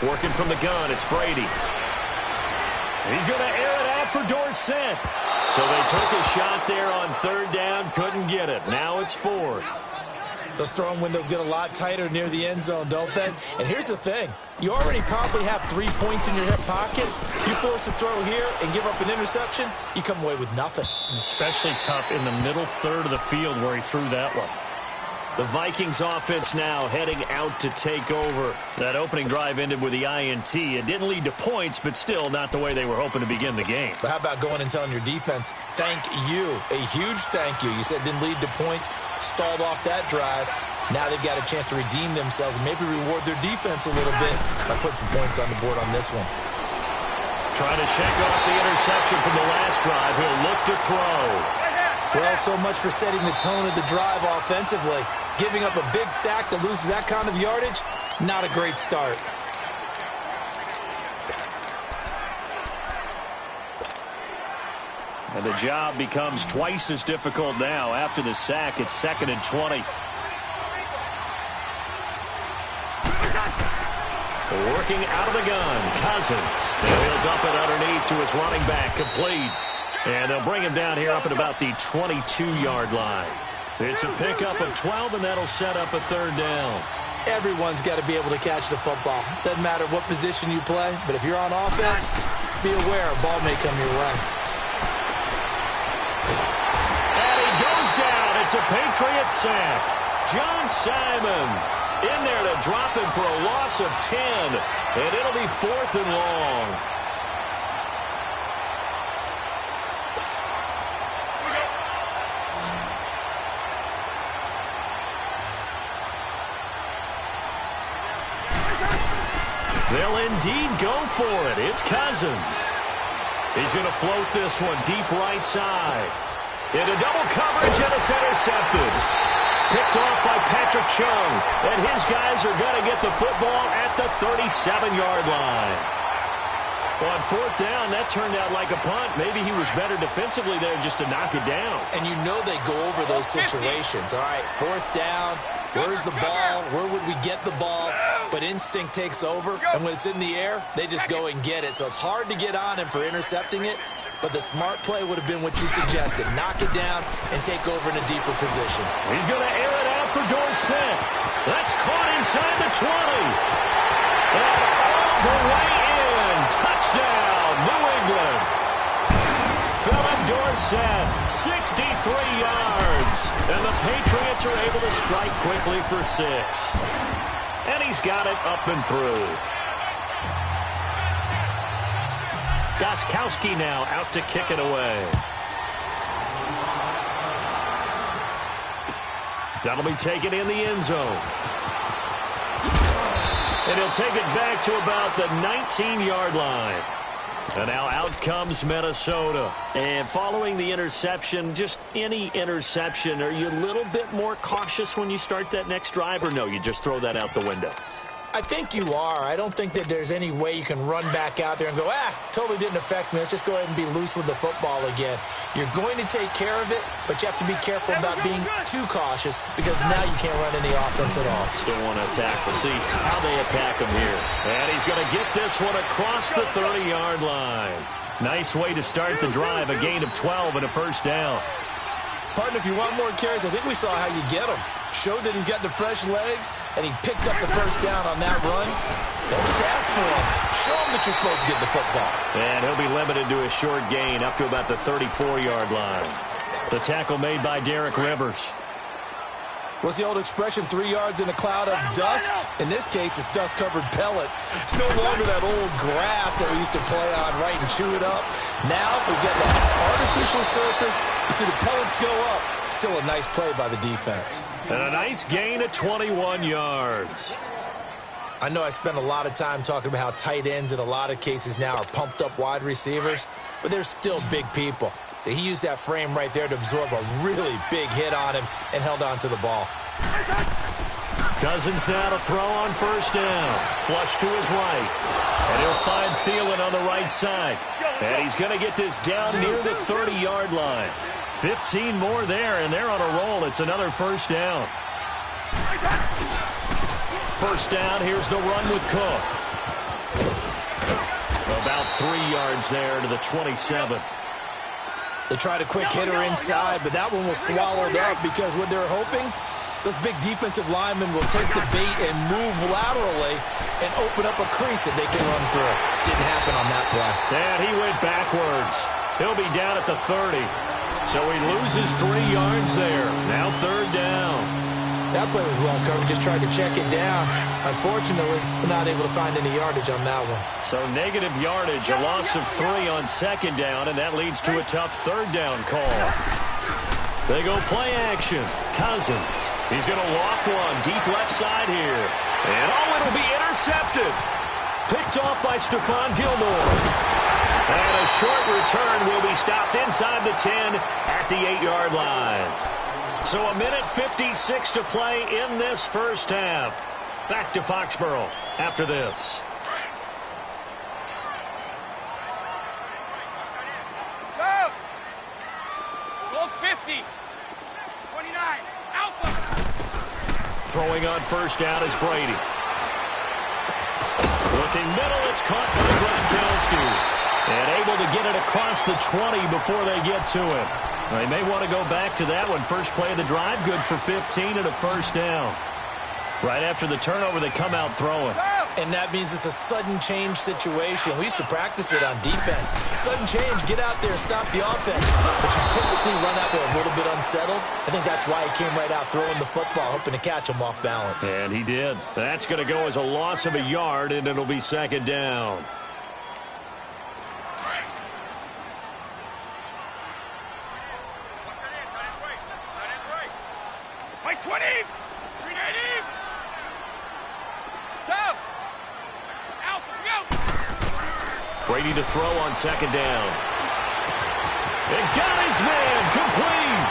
Working from the gun, it's Brady. He's going to air it out for Dorsett. So they took a shot there on 3rd down, couldn't get it. Now it's 4th. Those throwing windows get a lot tighter near the end zone, don't they? And here's the thing. You already probably have 3 points in your hip pocket. You force a throw here and give up an interception, you come away with nothing. Especially tough in the middle 3rd of the field where he threw that one. The Vikings offense now heading out to take over. That opening drive ended with the INT. It didn't lead to points, but still not the way they were hoping to begin the game. But how about going and telling your defense, thank you, a huge thank you. You said it didn't lead to points, stalled off that drive. Now they've got a chance to redeem themselves and maybe reward their defense a little bit by putting some points on the board on this one. Trying to check off the interception from the last drive. He'll look to throw. Well, so much for setting the tone of the drive offensively. Giving up a big sack that loses that kind of yardage, not a great start. And the job becomes twice as difficult now. After the sack, it's 2nd and 20. Working out of the gun, Cousins. And he'll dump it underneath to his running back, complete. And they'll bring him down here up at about the 22-yard line. It's a pickup of 12, and that'll set up a 3rd down. Everyone's got to be able to catch the football. Doesn't matter what position you play, but if you're on offense, be aware a ball may come your way. And he goes down. It's a Patriot sack. John Simon in there to drop him for a loss of 10, and it'll be 4th and long. They'll indeed go for it. It's Cousins. He's going to float this one deep right side. Into double coverage, and it's intercepted. Picked off by Patrick Chung. And his guys are going to get the football at the 37-yard line. Well, on fourth down, that turned out like a punt. Maybe he was better defensively there just to knock it down. And you know they go over those situations. All right, fourth down, where's the ball? Where would we get the ball? But instinct takes over, and when it's in the air, they just go and get it. So it's hard to get on him for intercepting it, but the smart play would have been what you suggested. Knock it down and take over in a deeper position. He's going to air it out for Dorsett. That's caught inside the 20. And all the way in. Touchdown, New England. Philip Dorsett, 63 yards. And the Patriots are able to strike quickly for 6. And he's got it up and through. Gostkowski now out to kick it away. That'll be taken in the end zone. And he'll take it back to about the 19-yard line. And now out comes Minnesota. And following the interception, just any interception, are you a little bit more cautious when you start that next drive, or no, you just throw that out the window? I think you are. I don't think that there's any way you can run back out there and go, totally didn't affect me. Let's just go ahead and be loose with the football again. You're going to take care of it, but you have to be careful about being too cautious because now you can't run any offense at all. Still want to attack. We'll see how they attack him here. And he's going to get this one across the 30-yard line. Nice way to start the drive, a gain of 12 and a first down. Partner, if you want more carries, I think we saw how you get them. Showed that he's got the fresh legs, and he picked up the first down on that run. Don't just ask for him. Show him that you're supposed to get the football. And he'll be limited to a short gain up to about the 34-yard line. The tackle made by Derek Rivers. What's the old expression, 3 yards in a cloud of dust? In this case, it's dust-covered pellets. It's no longer that old grass that we used to play on, right, and chew it up. Now we've got that artificial surface. You see the pellets go up. Still a nice play by the defense. And a nice gain of 21 yards. I know I spend a lot of time talking about how tight ends in a lot of cases now are pumped-up wide receivers, but they're still big people. He used that frame right there to absorb a really big hit on him and held on to the ball. Cousins now to throw on first down. Flush to his right. And he'll find Thielen on the right side. And he's going to get this down near the 30-yard line. 15 more there, and they're on a roll. It's another first down. First down, here's the run with Cook. About 3 yards there to the 27. They tried a quick hitter inside, but that one was swallowed up because what they're hoping, those big defensive linemen will take the bait and move laterally and open up a crease that they can run through. Didn't happen on that play. And he went backwards. He'll be down at the 30. So he loses 3 yards there. Now third down. That play was well covered. Just tried to check it down. Unfortunately, we're not able to find any yardage on that one. So negative yardage, a loss of 3 on second down, and that leads to a tough third down call. They go play action. Cousins. He's going to loft one deep left side here. And it'll be intercepted. Picked off by Stephon Gilmore. And a short return will be stopped inside the 10 at the 8-yard line. So a minute 56 to play in this first half. Back to Foxborough after this. Go! Goal 50. 29. Alpha. Throwing on first down is Brady. Looking middle, it's caught by Gronkowski. And able to get it across the 20 before they get to him. They may want to go back to that one. First play of the drive, good for 15 and a first down. Right after the turnover, they come out throwing. And that means it's a sudden change situation. We used to practice it on defense. Sudden change, get out there, stop the offense. But you typically run out there a little bit unsettled. I think that's why he came right out throwing the football, hoping to catch him off balance. And he did. That's going to go as a loss of a yard, and it'll be second down. Mike 20. Green 80. Stop. Alpha. Brady to throw on second down. And got his man complete.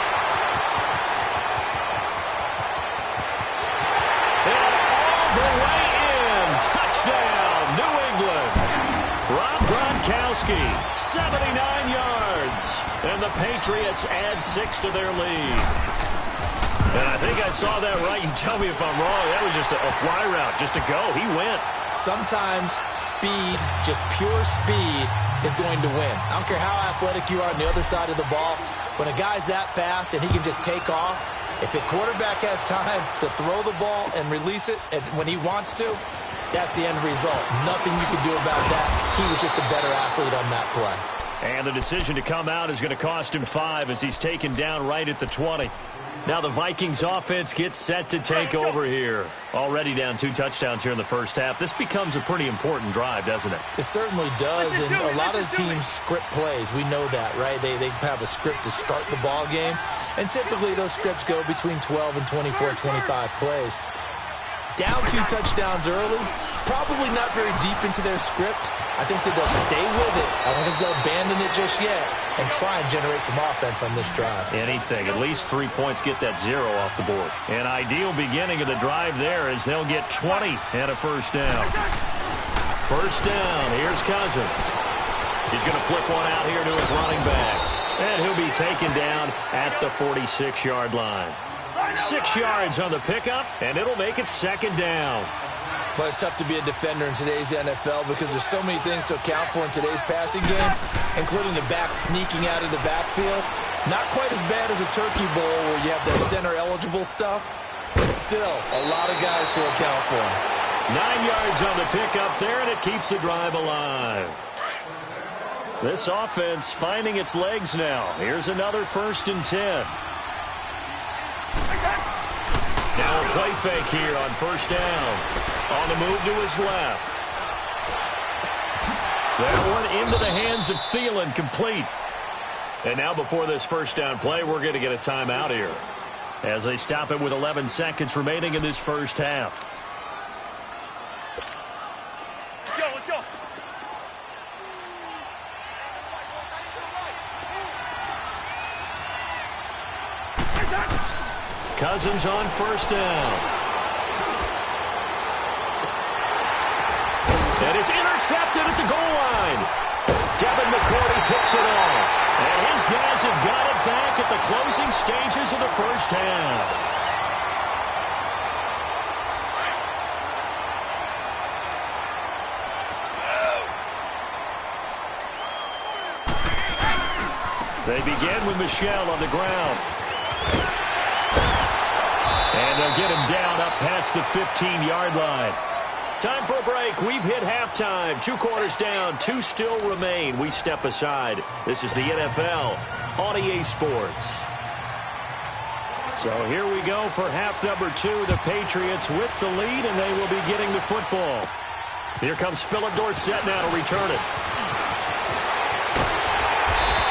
And all the way in. Touchdown, New England. Rob Gronkowski, 79 yards. And the Patriots add 6 to their lead. And I think I saw that right. You tell me if I'm wrong. That was just a fly route, just to go. He went. Sometimes speed, just pure speed, is going to win. I don't care how athletic you are on the other side of the ball. When a guy's that fast and he can just take off, if the quarterback has time to throw the ball and release it when he wants to, that's the end result. Nothing you can do about that. He was just a better athlete on that play. And the decision to come out is going to cost him 5 as he's taken down right at the 20. Now the Vikings offense gets set to take over here. Already down 2 touchdowns here in the first half. This becomes a pretty important drive, doesn't it? It certainly does, and a lot of the teams script plays. We know that, right? They have a script to start the ball game, and typically those scripts go between 12 and 24, 25 plays. Down 2 touchdowns early, probably not very deep into their script. I think that they'll stay with it. I don't think they'll abandon it just yet and try and generate some offense on this drive. Anything. At least 3 points, get that 0 off the board. An ideal beginning of the drive there as they'll get 20 and a first down. First down. Here's Cousins. He's going to flip one out here to his running back. And he'll be taken down at the 46-yard line. 6 yards on the pickup, and it'll make it second down. Well, it's tough to be a defender in today's NFL because there's so many things to account for in today's passing game, including the back sneaking out of the backfield. Not quite as bad as a turkey bowl where you have the center-eligible stuff, but still a lot of guys to account for. 9 yards on the pickup there, and it keeps the drive alive. This offense finding its legs now. Here's another 1st and 10. Now a play fake here on first down. On the move to his left. That one into the hands of Thielen, complete. And now before this first down play, we're going to get a timeout here as they stop it with 11 seconds remaining in this first half. Let's go. Cousins on first down. And it's intercepted at the goal line. Devin McCourty picks it off. And his guys have got it back at the closing stages of the first half. They begin with Michel on the ground. And they'll get him down up past the 15-yard line. Time for a break. We've hit halftime. 2 quarters down. 2 still remain. We step aside. This is the NFL on EA Sports. So here we go for half number 2. The Patriots with the lead, and they will be getting the football. Here comes Philip Dorsett now to return it.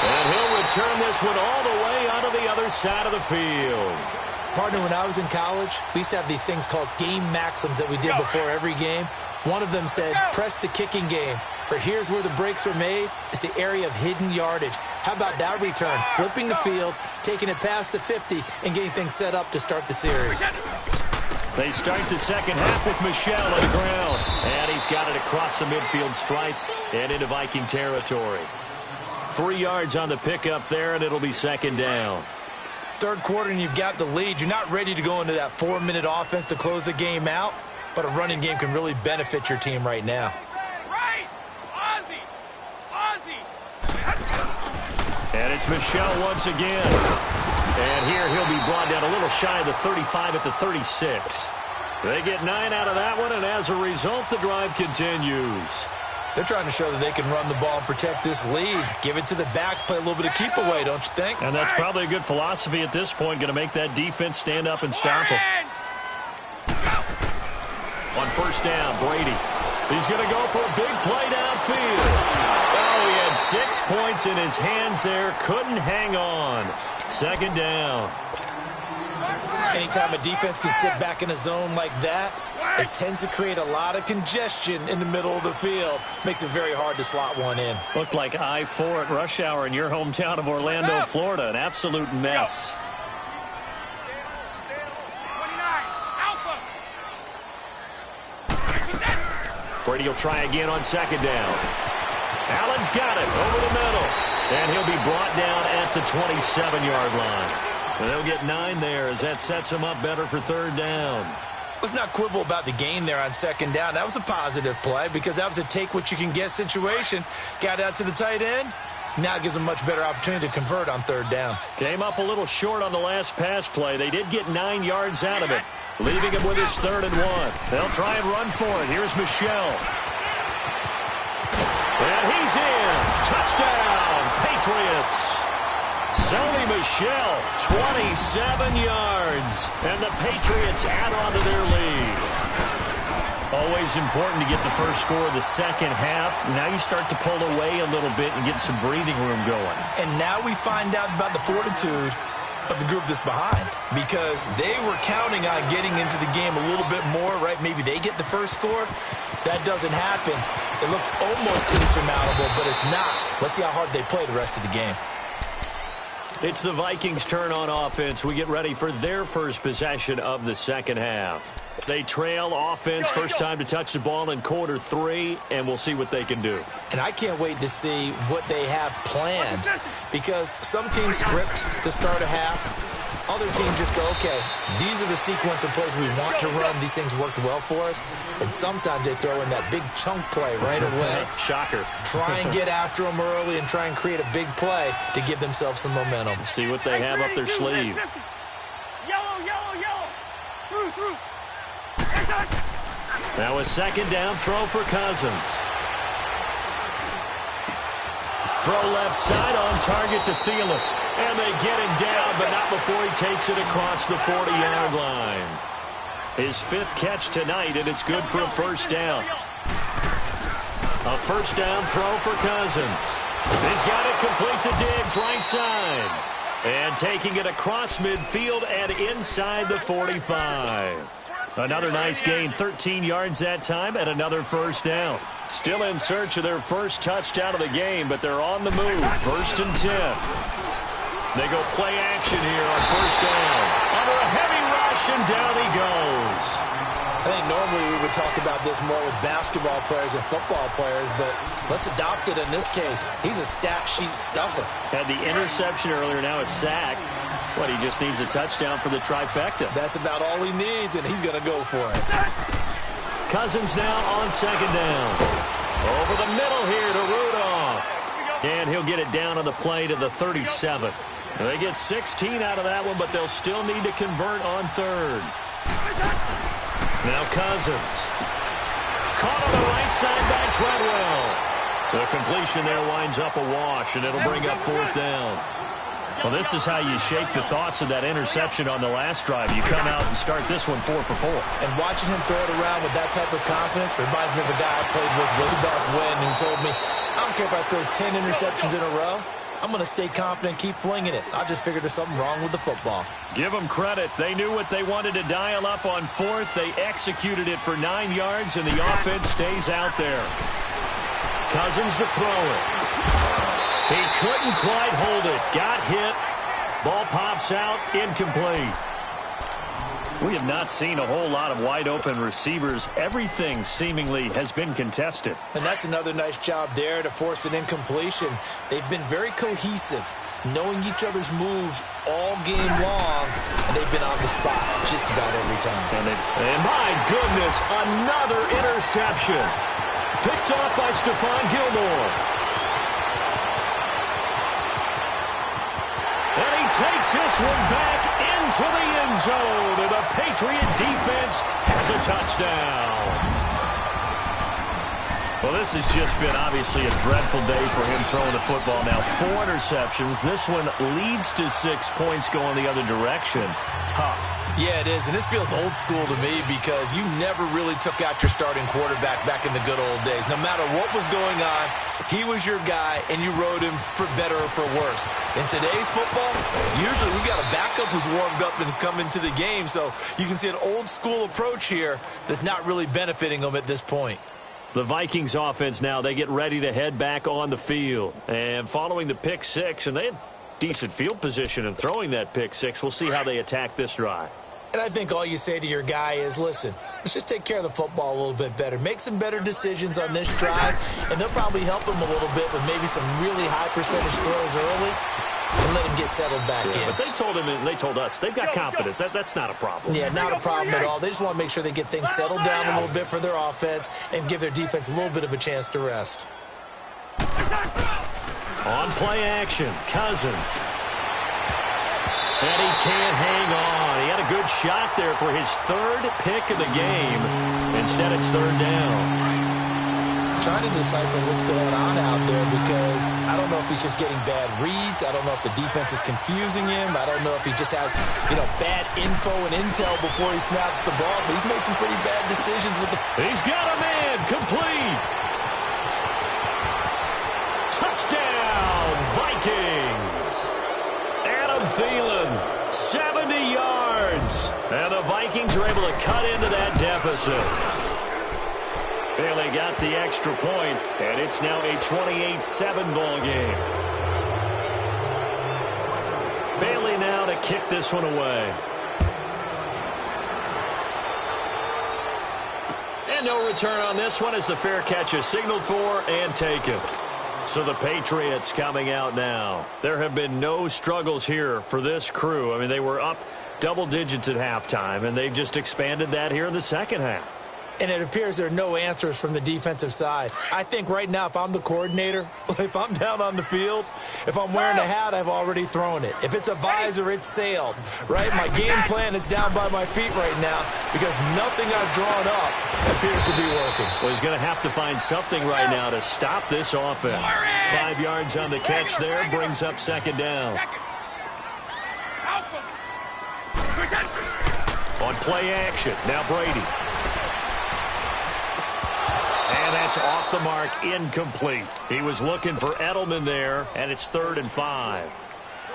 And he'll return this one all the way onto the other side of the field. Partner, when I was in college, we used to have these things called game maxims that we did before every game. One of them said, press the kicking game. For here's where the breaks are made. It's the area of hidden yardage. How about that return? Flipping the field, taking it past the 50, and getting things set up to start the series. They start the second half with Michel on the ground. And he's got it across the midfield stripe and into Viking territory. 3 yards on the pickup there, and it'll be second down. Third quarter and you've got the lead. You're not ready to go into that 4-minute offense to close the game out, but a running game can really benefit your team right now. Right! Ozzie! And it's Michel once again. And here he'll be brought down a little shy of the 35 at the 36. They get 9 out of that one, and as a result, the drive continues. They're trying to show that they can run the ball and protect this lead. Give it to the backs, play a little bit of keep away, don't you think? And that's probably a good philosophy at this point, going to make that defense stand up and stop them. On first down, Brady. He's going to go for a big play downfield. Oh, he had 6 points in his hands there. Couldn't hang on. Second down. Anytime a defense can sit back in a zone like that, It tends to create a lot of congestion in the middle of the field. Makes it very hard to slot one in. Looked like I-4 at rush hour in your hometown of Orlando, Florida. An absolute mess. Brady will try again on second down. Allen's got it over the middle. And he'll be brought down at the 27-yard line. And they'll get 9 there as that sets him up better for third down. Let's not quibble about the gain there on second down. That was a positive play because that was a take-what-you-can-get situation. Got out to the tight end. Now it gives them a much better opportunity to convert on third down. Came up a little short on the last pass play. They did get 9 yards out of it, leaving him with his 3rd and 1. They'll try and run for it. Here's Michel. And he's in. Touchdown, Patriots. Sony Michel, 27 yards. And the Patriots add on to their lead. Always important to get the first score of the second half. Now you start to pull away a little bit and get some breathing room going. And now we find out about the fortitude of the group that's behind, because they were counting on getting into the game a little bit more, right? Maybe they get the first score. That doesn't happen. It looks almost insurmountable, but it's not. Let's see how hard they play the rest of the game. It's the Vikings' turn on offense. We get ready for their first possession of the second half. They trail offense, first time to touch the ball in quarter 3, and we'll see what they can do. And I can't wait to see what they have planned, because some teams script to start a half. Other teams just go, okay, these are the sequence of plays we want to run. These things worked well for us. And sometimes they throw in that big chunk play right away. Shocker. Try and get after them early and try and create a big play to give themselves some momentum. See what they have up their sleeve. Yellow, yellow, yellow. Through. Now a second down throw for Cousins. Throw left side on target to Thielen. And they get him down, but not before he takes it across the 40-yard line. His 5th catch tonight, and it's good for a first down. A first down throw for Cousins. He's got it complete to Diggs, right side. And taking it across midfield and inside the 45. Another nice gain, 13 yards that time, and another first down. Still in search of their first touchdown of the game, but they're on the move. 1st and 10. They go play action here on first down. Under a heavy rush, and down he goes. I think normally we would talk about this more with basketball players and football players, but let's adopt it in this case. He's a stat sheet stuffer. Had the interception earlier, now a sack. What, he just needs a touchdown for the trifecta. That's about all he needs, and he's going to go for it. Cousins now on second down. Over the middle here to Rudolph. And he'll get it down on the play to the 37. They get 16 out of that one, but they'll still need to convert on third. Now Cousins. Caught on the right side by Treadwell. The completion there winds up a wash, and it'll bring up 4th down. Well, this is how you shake the thoughts of that interception on the last drive. You come out and start this one 4 for 4. And watching him throw it around with that type of confidence reminds me of a guy I played with way back when who told me, I don't care if I throw 10 interceptions in a row. I'm going to stay confident and keep flinging it. I just figured there's something wrong with the football. Give them credit. They knew what they wanted to dial up on 4th. They executed it for 9 yards, and the offense stays out there. Cousins to throw it. He couldn't quite hold it. Got hit. Ball pops out. Incomplete. We have not seen a whole lot of wide-open receivers. Everything seemingly has been contested. And that's another nice job there to force an incompletion. They've been very cohesive, knowing each other's moves all game long, and they've been on the spot just about every time. And my goodness, another interception. Picked off by Stephon Gilmore. And he takes this one back into the end zone, and the Patriot defense has a touchdown. Well, this has just been obviously a dreadful day for him throwing the football. Now, 4 interceptions. This one leads to 6 points going the other direction. Tough. Yeah, it is, and this feels old school to me because you never really took out your starting quarterback back in the good old days. No matter what was going on, he was your guy, and you rode him for better or for worse. In today's football, usually we got a backup who's warmed up and has come into the game, so you can see an old school approach here that's not really benefiting them at this point. The Vikings offense now, they get ready to head back on the field. And following the pick 6, and they had decent field position in throwing that pick 6. We'll see how they attack this drive. And I think all you say to your guy is, listen, let's just take care of the football a little bit better. Make some better decisions on this drive, and they'll probably help him a little bit with maybe some really high percentage throws early and let him get settled back in. But they told him, and they told us, they've got confidence. That's not a problem. Yeah, not a problem at all. They just want to make sure they get things settled down a little bit for their offense and give their defense a little bit of a chance to rest. On play action, Cousins. And he can't hang on. He had a good shot there for his 3rd pick of the game. Instead, it's 3rd down. Trying to decipher what's going on out there because I don't know if he's just getting bad reads. I don't know if the defense is confusing him. I don't know if he just has, bad info and intel before he snaps the ball. But he's made some pretty bad decisions with the... He's got a man. Complete. Touchdown, Vikings. Adam Thielen, 70 yards. And the Vikings are able to cut into that deficit. Bailey got the extra point, and it's now a 28-7 ball game. Bailey now to kick this one away. And no return on this one as the fair catch is signaled for and taken. So the Patriots coming out now. There have been no struggles here for this crew. I mean, they were up double digits at halftime, and they've just expanded that here in the second half. And it appears there are no answers from the defensive side. I think right now, if I'm the coordinator, if I'm down on the field, if I'm wearing a hat, I've already thrown it. If it's a visor, it's sailed, right? My game plan is down by my feet right now because nothing I've drawn up appears to be working. Well, he's going to have to find something right now to stop this offense. 5 yards on the catch there, brings up 2nd down. On play action, now Brady. And that's off the mark, incomplete. He was looking for Edelman there, and it's 3rd and 5.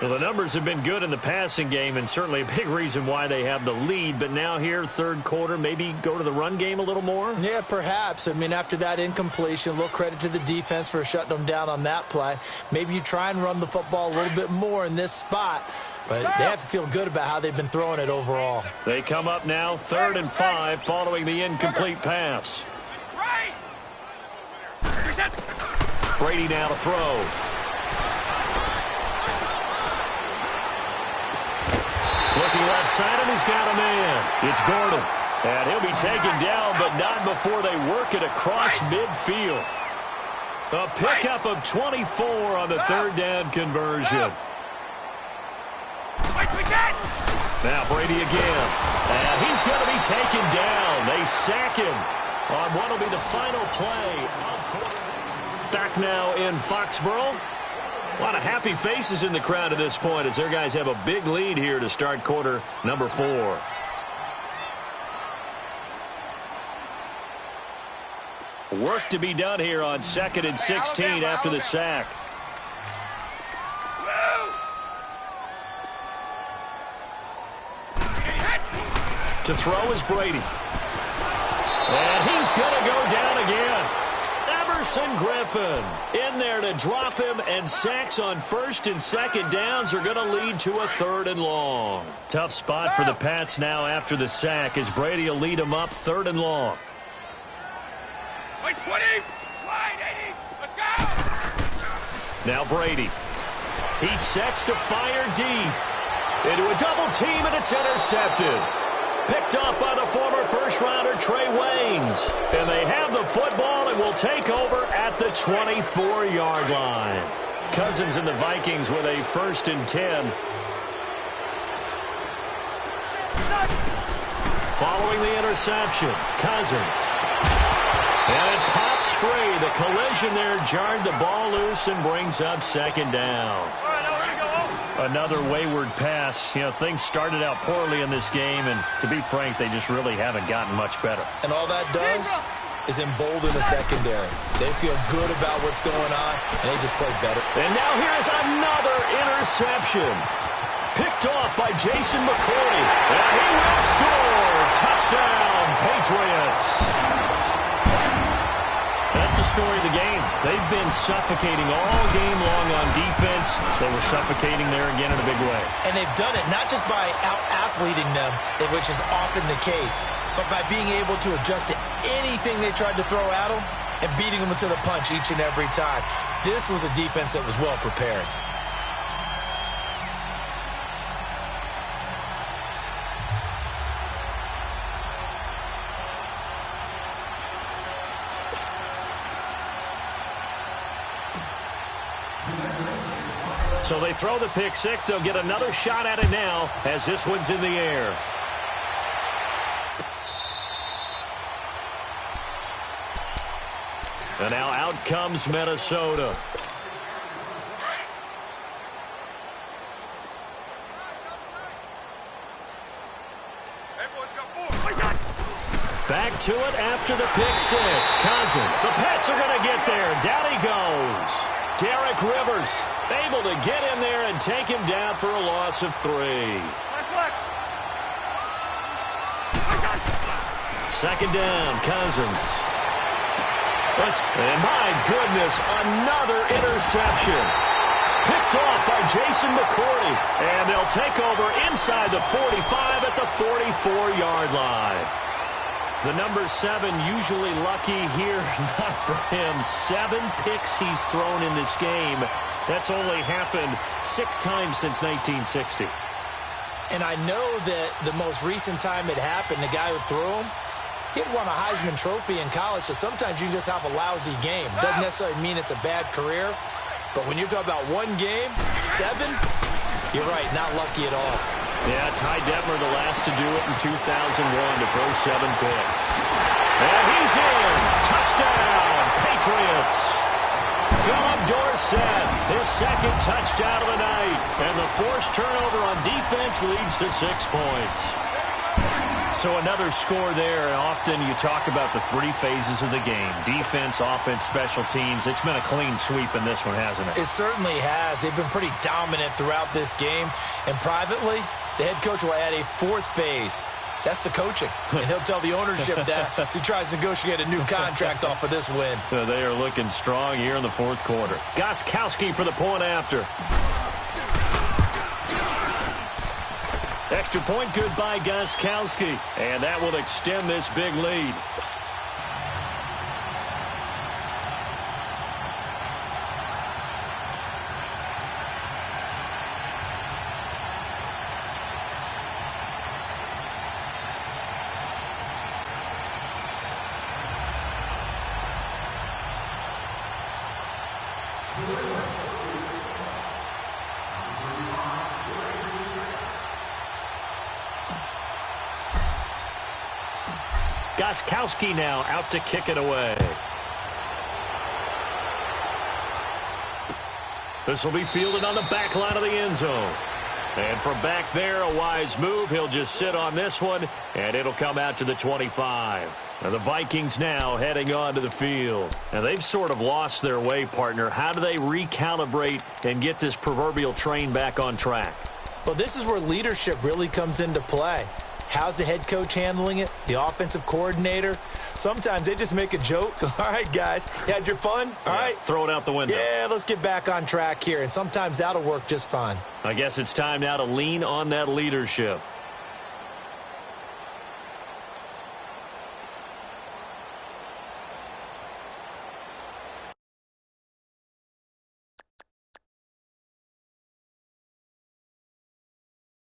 Well, the numbers have been good in the passing game, and certainly a big reason why they have the lead. But now here, 3rd quarter, maybe go to the run game a little more? Yeah, perhaps. I mean, after that incompletion, a little credit to the defense for shutting them down on that play. Maybe you try and run the football a little bit more in this spot. But they have to feel good about how they've been throwing it overall. They come up now, 3rd and 5, following the incomplete pass. Brady now to throw. Looking left side, and he's got a man. It's Gordon. And he'll be taken down, but not before they work it across midfield. A pickup of 24 on the 3rd down conversion. Now Brady again. And he's going to be taken down. They sack him on what will be the final play of quarter. Back now in Foxborough. A lot of happy faces in the crowd at this point as their guys have a big lead here to start quarter number 4. Work to be done here on 2nd and 16 after the sack. To throw is Brady. And he's going to go down again. Everson Griffin in there to drop him, and sacks on 1st and 2nd downs are going to lead to a 3rd and long. Tough spot for the Pats now after the sack as Brady will lead them up 3rd and long. Wait, 20, line 80, let's go! Now Brady. He sets to fire deep. Into a double team, and it's intercepted. Picked up by the former first-rounder Trey Waynes. And they have the football and will take over at the 24-yard line. Cousins and the Vikings with a 1st and 10. Following the interception, Cousins. And it pops free. The collision there jarred the ball loose and brings up second down. Another wayward pass. You know, things started out poorly in this game, and to be frank, they just really haven't gotten much better. And all that does is embolden the secondary. They feel good about what's going on, and they just play better. And now here's another interception. Picked off by Jason McCourty. And he will score. Touchdown, Patriots. That's the story of the game. They've been suffocating all game long on defense. They were suffocating there again in a big way. And they've done it not just by out-athleting them, which is often the case, but by being able to adjust to anything they tried to throw at them and beating them to the punch each and every time. This was a defense that was well prepared. So they throw the pick six. They'll get another shot at it now as this one's in the air. And now out comes Minnesota. Back to it after the pick six. Cousin. The Pats are going to get there. Down he goes. Derek Rivers able to get in there and take him down for a loss of 3. Second down, Cousins. And my goodness, another interception. Picked off by Jason McCourty. And they'll take over inside the 45 at the 44-yard line. The number 7 usually lucky here, not for him. 7 picks he's thrown in this game. That's only happened 6 times since 1960. And I know that the most recent time it happened, the guy who threw him, he had won a Heisman Trophy in college, so sometimes you just have a lousy game. Doesn't necessarily mean it's a bad career, but when you're talking about one game, 7, you're right, not lucky at all. Yeah, Ty Detmer, the last to do it in 2001 to throw 7 picks. And he's in. Touchdown, Patriots. Philip Dorsett, his second touchdown of the night. And the forced turnover on defense leads to 6 points. So another score there. Often you talk about the 3 phases of the game. Defense, offense, special teams. It's been a clean sweep in this one, hasn't it? It certainly has. They've been pretty dominant throughout this game. And privately, the head coach will add a 4th phase. That's the coaching. And he'll tell the ownership that as he tries to negotiate a new contract off of this win. They are looking strong here in the 4th quarter. Gostkowski for the point after. Extra point good by Gostkowski. And that will extend this big lead. Gostkowski now out to kick it away. This will be fielded on the back line of the end zone. And from back there, a wise move. He'll just sit on this one, and it'll come out to the 25. And the Vikings now heading onto the field. And they've sort of lost their way, partner. How do they recalibrate and get this proverbial train back on track? Well, this is where leadership really comes into play. How's the head coach handling it? The offensive coordinator? Sometimes they just make a joke. All right, guys, you had your fun? All right. Throw it out the window. Yeah, let's get back on track here. And sometimes that'll work just fine. I guess it's time now to lean on that leadership.